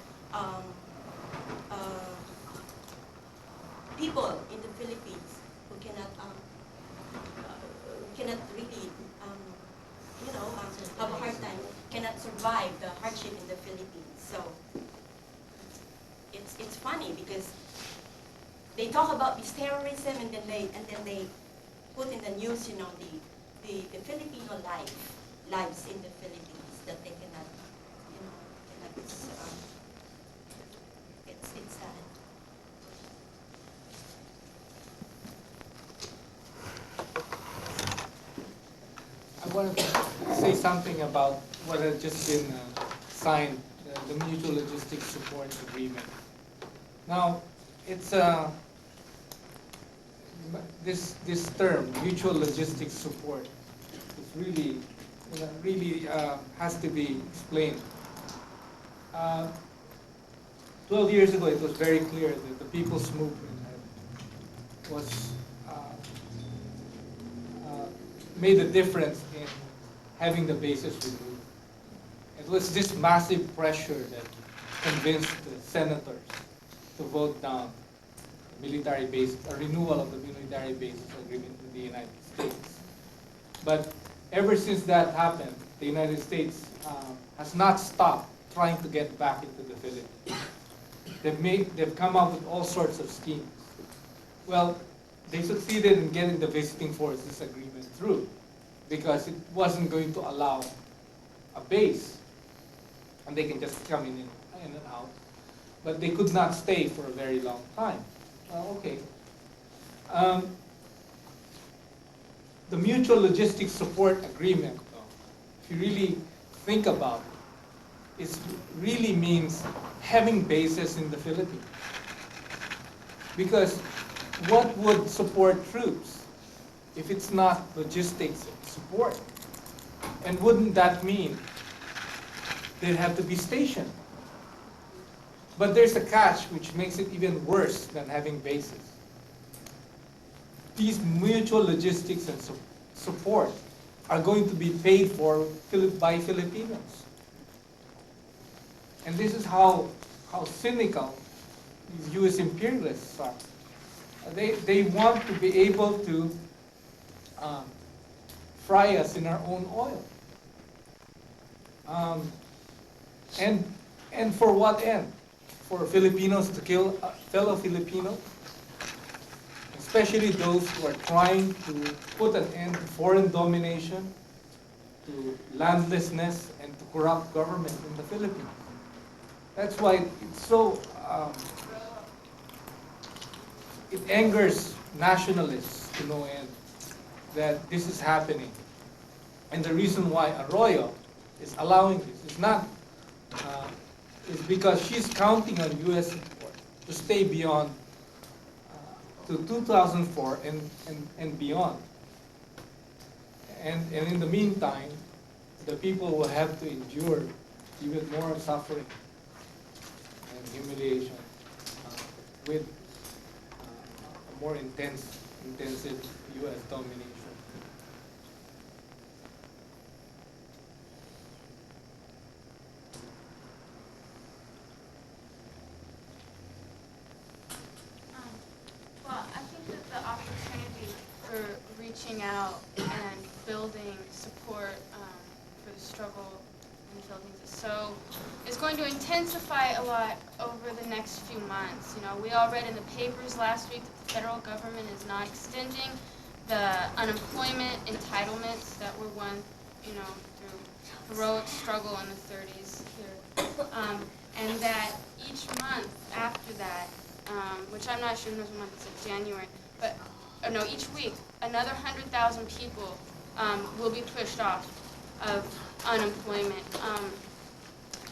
people in the Philippines who cannot really have a hard time, cannot survive the hardship in the Philippines. So it's funny because they talk about this terrorism and then they put in the news, the Filipino lives in the Philippines that they cannot, it's sad. I want to say something about what had just been signed, the Mutual Logistics Support Agreement. Now, it's this term, mutual logistics support, is really has to be explained. 12 years ago, it was very clear that the people's movement was made a difference in having the bases removed. It was this massive pressure that convinced the senators to vote down the military base, a renewal of the military bases agreement with the United States. But ever since that happened, the United States has not stopped trying to get back into the Philippines. They've come up with all sorts of schemes. Well, they succeeded in getting the visiting forces agreement through because it wasn't going to allow a base, and they can just come in and out. But they could not stay for a very long time. Okay. The Mutual Logistics Support Agreement, though, if you really think about it, it really means having bases in the Philippines. Because what would support troops if it's not logistics support? And wouldn't that mean they'd have to be stationed? But there's a catch which makes it even worse than having bases. These mutual logistics and support are going to be paid for by Filipinos. And this is how cynical these U.S. imperialists are. They want to be able to fry us in our own oil. And for what end? For Filipinos to kill fellow Filipinos? Especially those who are trying to put an end to foreign domination, to landlessness, and to corrupt government in the Philippines. That's why it's so, it angers nationalists to no end that this is happening. And the reason why Arroyo is allowing this is not, is because she's counting on U.S. support to stay beyond, to 2004 and beyond. And in the meantime, the people will have to endure even more suffering and humiliation with a more intensive U.S. domination. Well, I think that the opportunity for reaching out and building support for the struggle in the Philippines. So it's going to intensify a lot over the next few months. You know, we all read in the papers last week that the federal government is not extending the unemployment entitlements that were won, you know, through heroic struggle in the 30s here. And that each month after that, which I'm not sure which month, it's January, but no, each week, another 100,000 people will be pushed off of unemployment.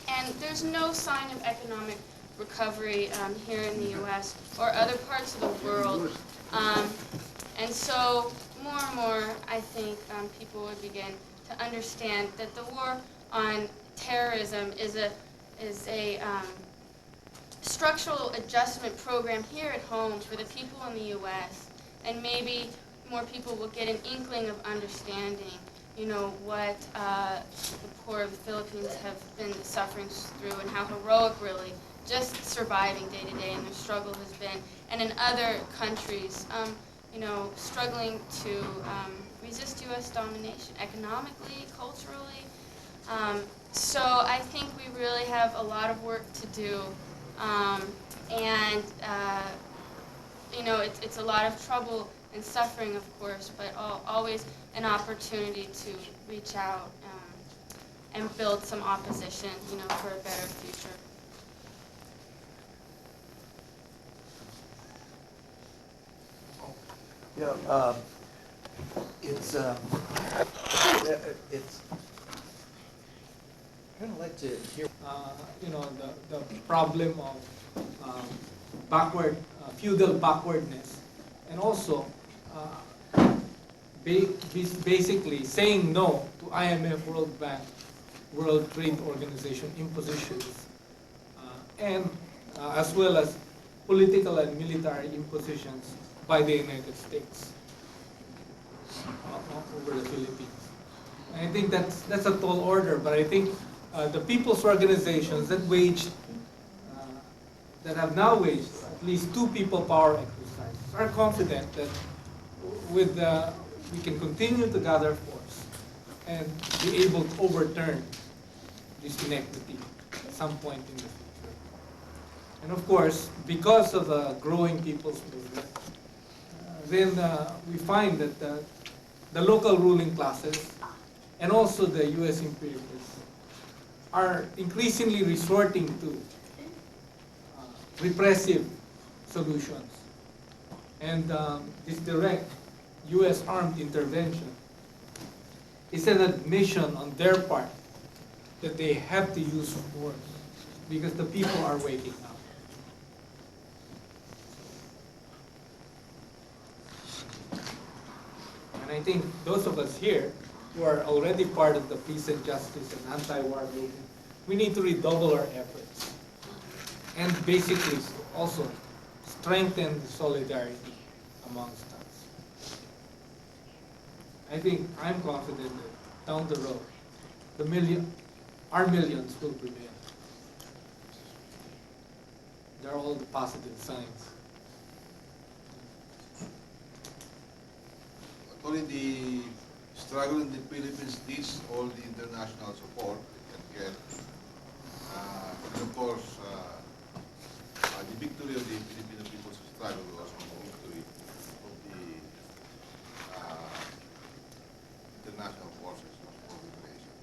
And there's no sign of economic recovery here in the U.S. or other parts of the world. And so more and more, I think people would begin to understand that the war on terrorism is a structural adjustment program here at home for the people in the U.S. And maybe more people will get an inkling of understanding, you know, what the poor of the Philippines have been suffering through and how heroic really just surviving day to day and their struggle has been. And in other countries, you know, struggling to resist U.S. domination economically, culturally. So I think we really have a lot of work to do. You know, it's a lot of trouble and suffering, of course, but always an opportunity to reach out and build some opposition, you know, for a better future. Yeah, it's kind of like to hear. You know, the problem of feudal backwardness, and also basically saying no to IMF, World Bank, World Trade Organization impositions, and as well as political and military impositions by the United States over the Philippines. And I think that's a tall order, but I think the people's organizations that have now waged at least 2 people power exercises are confident that we can continue to gather force and be able to overturn this inequity at some point in the future. And of course, because of the growing people's movement, then we find that the local ruling classes and also the U.S. imperialists are increasingly resorting to repressive solutions. And this direct U.S. armed intervention is an admission on their part that they have to use force because the people are waking up. And I think those of us here who are already part of the peace and justice and anti-war movement, we need to redouble our efforts and basically also strengthen the solidarity amongst us. I think I'm confident that down the road, our millions will prevail. There are all the positive signs. Actually, the struggle in the Philippines needs all the international support it can get. And of course, the victory of the Filipino people's struggle was also the victory of the international forces for liberation.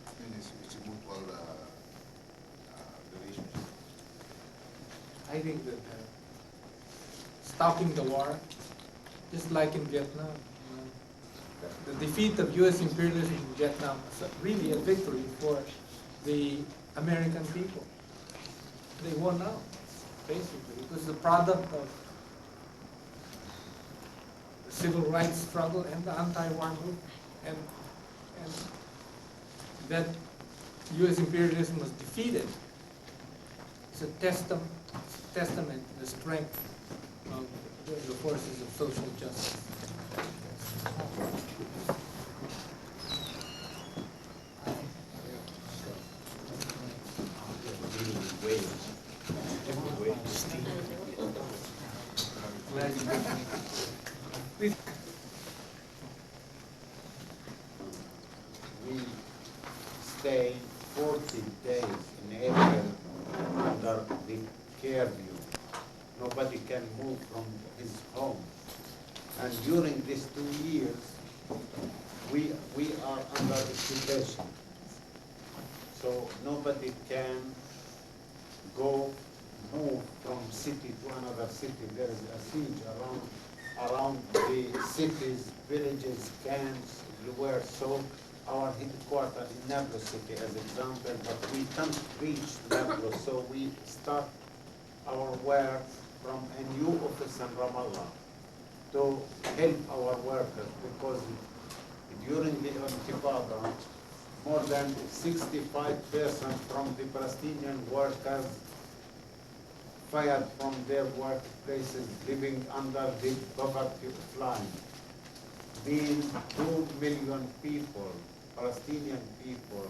I mean, it's a mutual relationship. I think that stopping the war, just like in Vietnam, you know, the defeat of U.S. imperialism in Vietnam was really a victory for the American people. They won out, basically. It was the product of the civil rights struggle and the anti-war movement. And that U.S. imperialism was defeated. It's a testament to the strength of the forces of social justice. We stay 40 days in April under the curfew. Nobody can move from his home. And during these 2 years, we are under occupation. So nobody can move from city to another city. There is a siege around the cities, villages, camps, everywhere. So our headquarters in Nablus City as example, but we can't reach Nablus, so we start our work from a new office in Ramallah to help our workers, because during the Intifada, more than 65% from the Palestinian workers fired from their workplaces, living under the poverty line. These 2 million people, Palestinian people,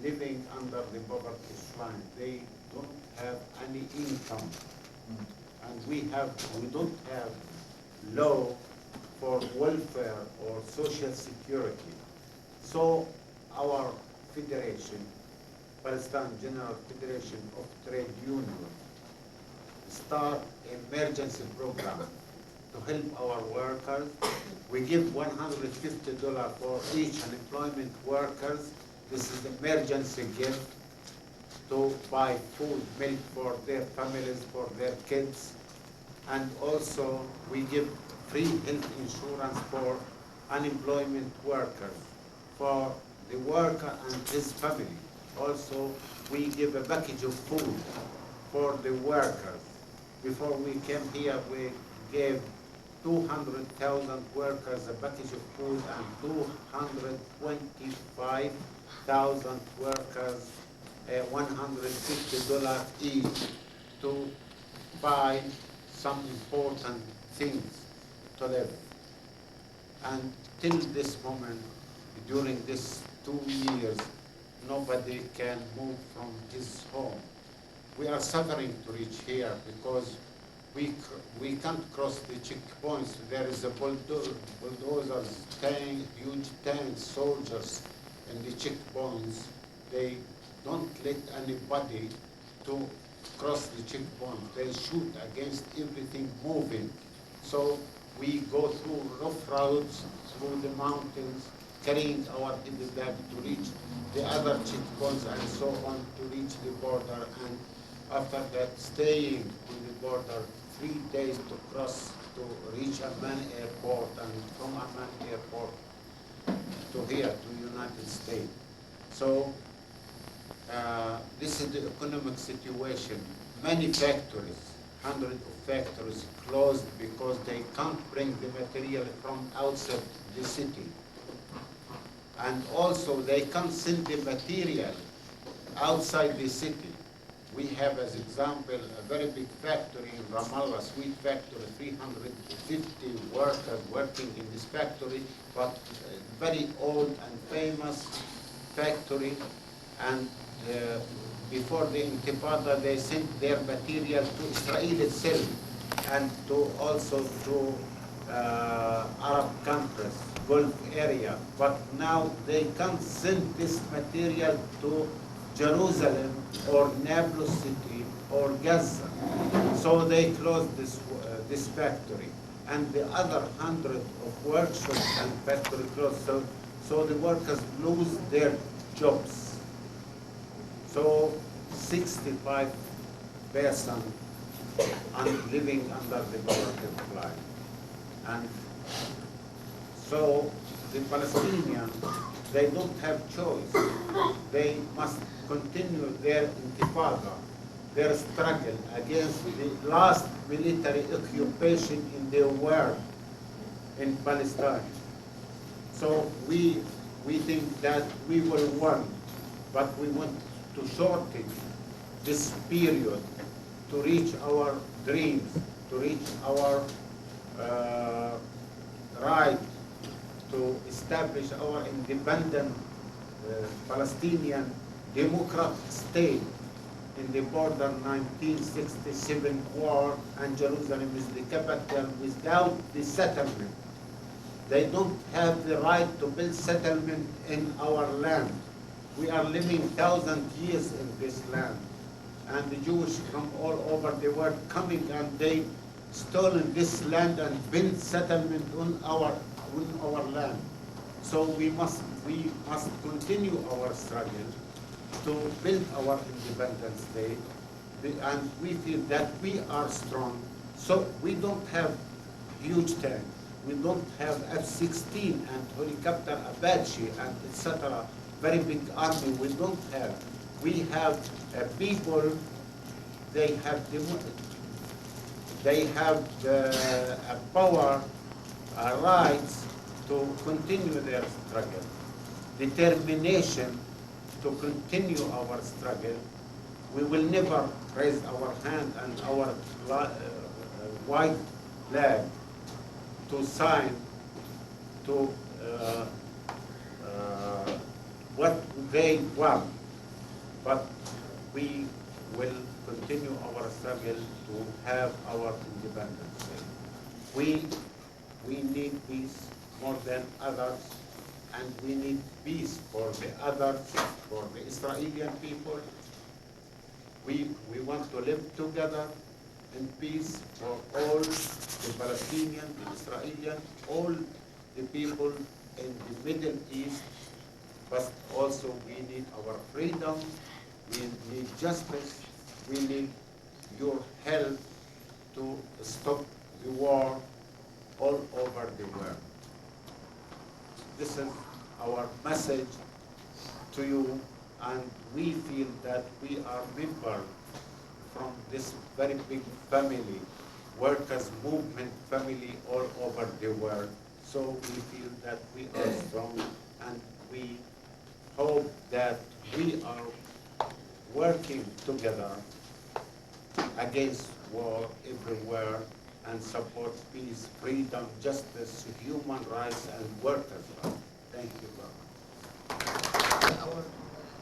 living under the poverty line, they don't have any income. And we don't have law for welfare or social security. So our federation, Palestine General Federation of Trade Unions, start emergency program to help our workers. We give $150 for each unemployment workers. This is emergency gift to buy food, milk for their families, for their kids. And also we give free health insurance for unemployment workers, for the worker and his family. Also, we give a package of food for the workers. Before we came here, we gave 200,000 workers a package of food and 225,000 workers $150 each to buy some important things to live. And till this moment, during these 2 years, nobody can move from his home. We are suffering to reach here because we can't cross the checkpoints. There is a bulldozers, huge tanks, soldiers in the checkpoints. They don't let anybody to cross the checkpoint. They shoot against everything moving. So we go through rough roads, through the mountains, carrying our heavy bag to reach the other checkpoints and so on to reach the border. And after that, staying on the border 3 days to cross to reach Amman Airport, and from Amman Airport to here, to United States. So this is the economic situation. Many factories, hundreds of factories closed because they can't bring the material from outside the city. And also they can't send the material outside the city. We have, as example, a very big factory in Ramallah, sweet factory, 350 workers working in this factory, but very old and famous factory. And before the Intifada, they sent their material to Israel itself and to also to Arab countries, Gulf area. But now they can't send this material to Jerusalem or Nablus City or Gaza. So they closed this factory. And the other 100 of workshops and factory closed. So the workers lose their jobs. So 65% are living under the poverty line. And so the Palestinians, they don't have choice. They must continue their intifada, their struggle against the last military occupation in the world in Palestine. So we think that we will win, but we want to shorten this period to reach our dreams, to reach our right to establish our independent Palestinian democratic state in the border 1967 war, and Jerusalem is the capital without the settlement. They don't have the right to build settlement in our land. We are living 1,000 years in this land. And the Jews from all over the world coming and they stolen this land and built settlement on our land. So we must continue our struggle to build our independent state. And we feel that we are strong. So we don't have huge tank. We don't have F-16 and helicopter Apache and etc. Very big army. We don't have. We have people. They have the power, rights to continue their struggle, determination to continue our struggle. We will never raise our hand and our white flag to sign to what they want, but we will continue our struggle to have our independence. We need peace more than others, and we need peace for the others, for the Israeli people. We want to live together in peace for all the Palestinian, the Israeli, all the people in the Middle East, but also we need our freedom, we need justice, we need your help to stop the war all over the world. This is our message to you, and we feel that we are members from this very big family, workers' movement family all over the world. So we feel that we are strong, and we hope that we are working together against war everywhere and support peace, freedom, justice, human rights, and workers' rights. Thank you very much. Our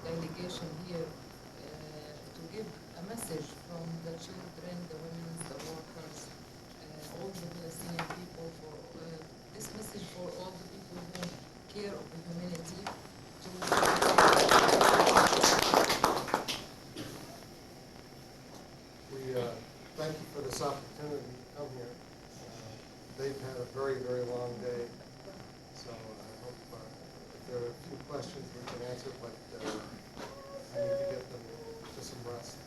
delegation here to give a message from the children, the women, the workers, all the Palestinian people, for this message for all the people who care of the humanity. We thank you for this opportunity to come here. They've had a very, very long day, so I hope if there are a few questions we can answer, but I need to get them to some rest.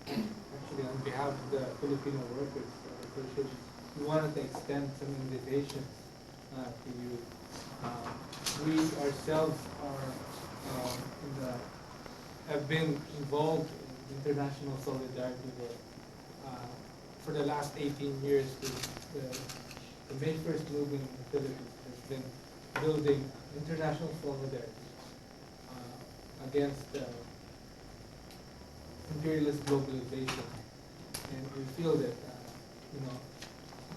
Actually, on behalf of the Filipino Workers Association, we wanted to extend some invitation to you. We ourselves have been involved in international solidarity work for the last 18 years. The May 1st movement in the Philippines has been building international solidarity against imperialist globalization, and we feel that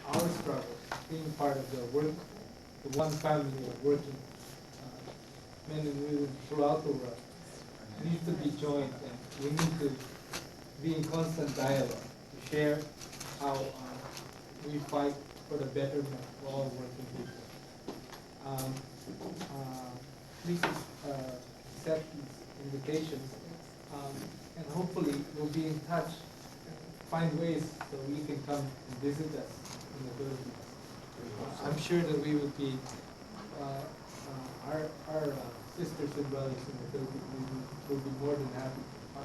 our struggle, being part of the one family of working men and women throughout the world, needs to be joined, and we need to be in constant dialogue to share how we fight for the betterment of all working people. Please accept these invitations, and hopefully we'll be in touch and find ways so we can come and visit us in the Philippines. I'm sure that we would be, our sisters and brothers in the Philippines will be more than happy to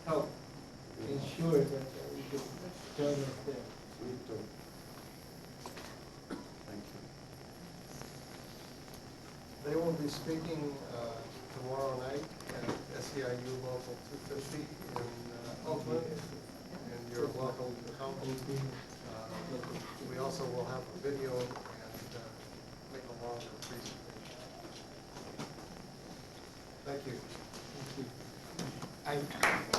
help ensure that we can join us there. We too. Thank you. They will be speaking tomorrow night at SEIU Local 250 in Oakland, and you're welcome to come. We also will have a video and make a longer presentation. Thank you. Thank you.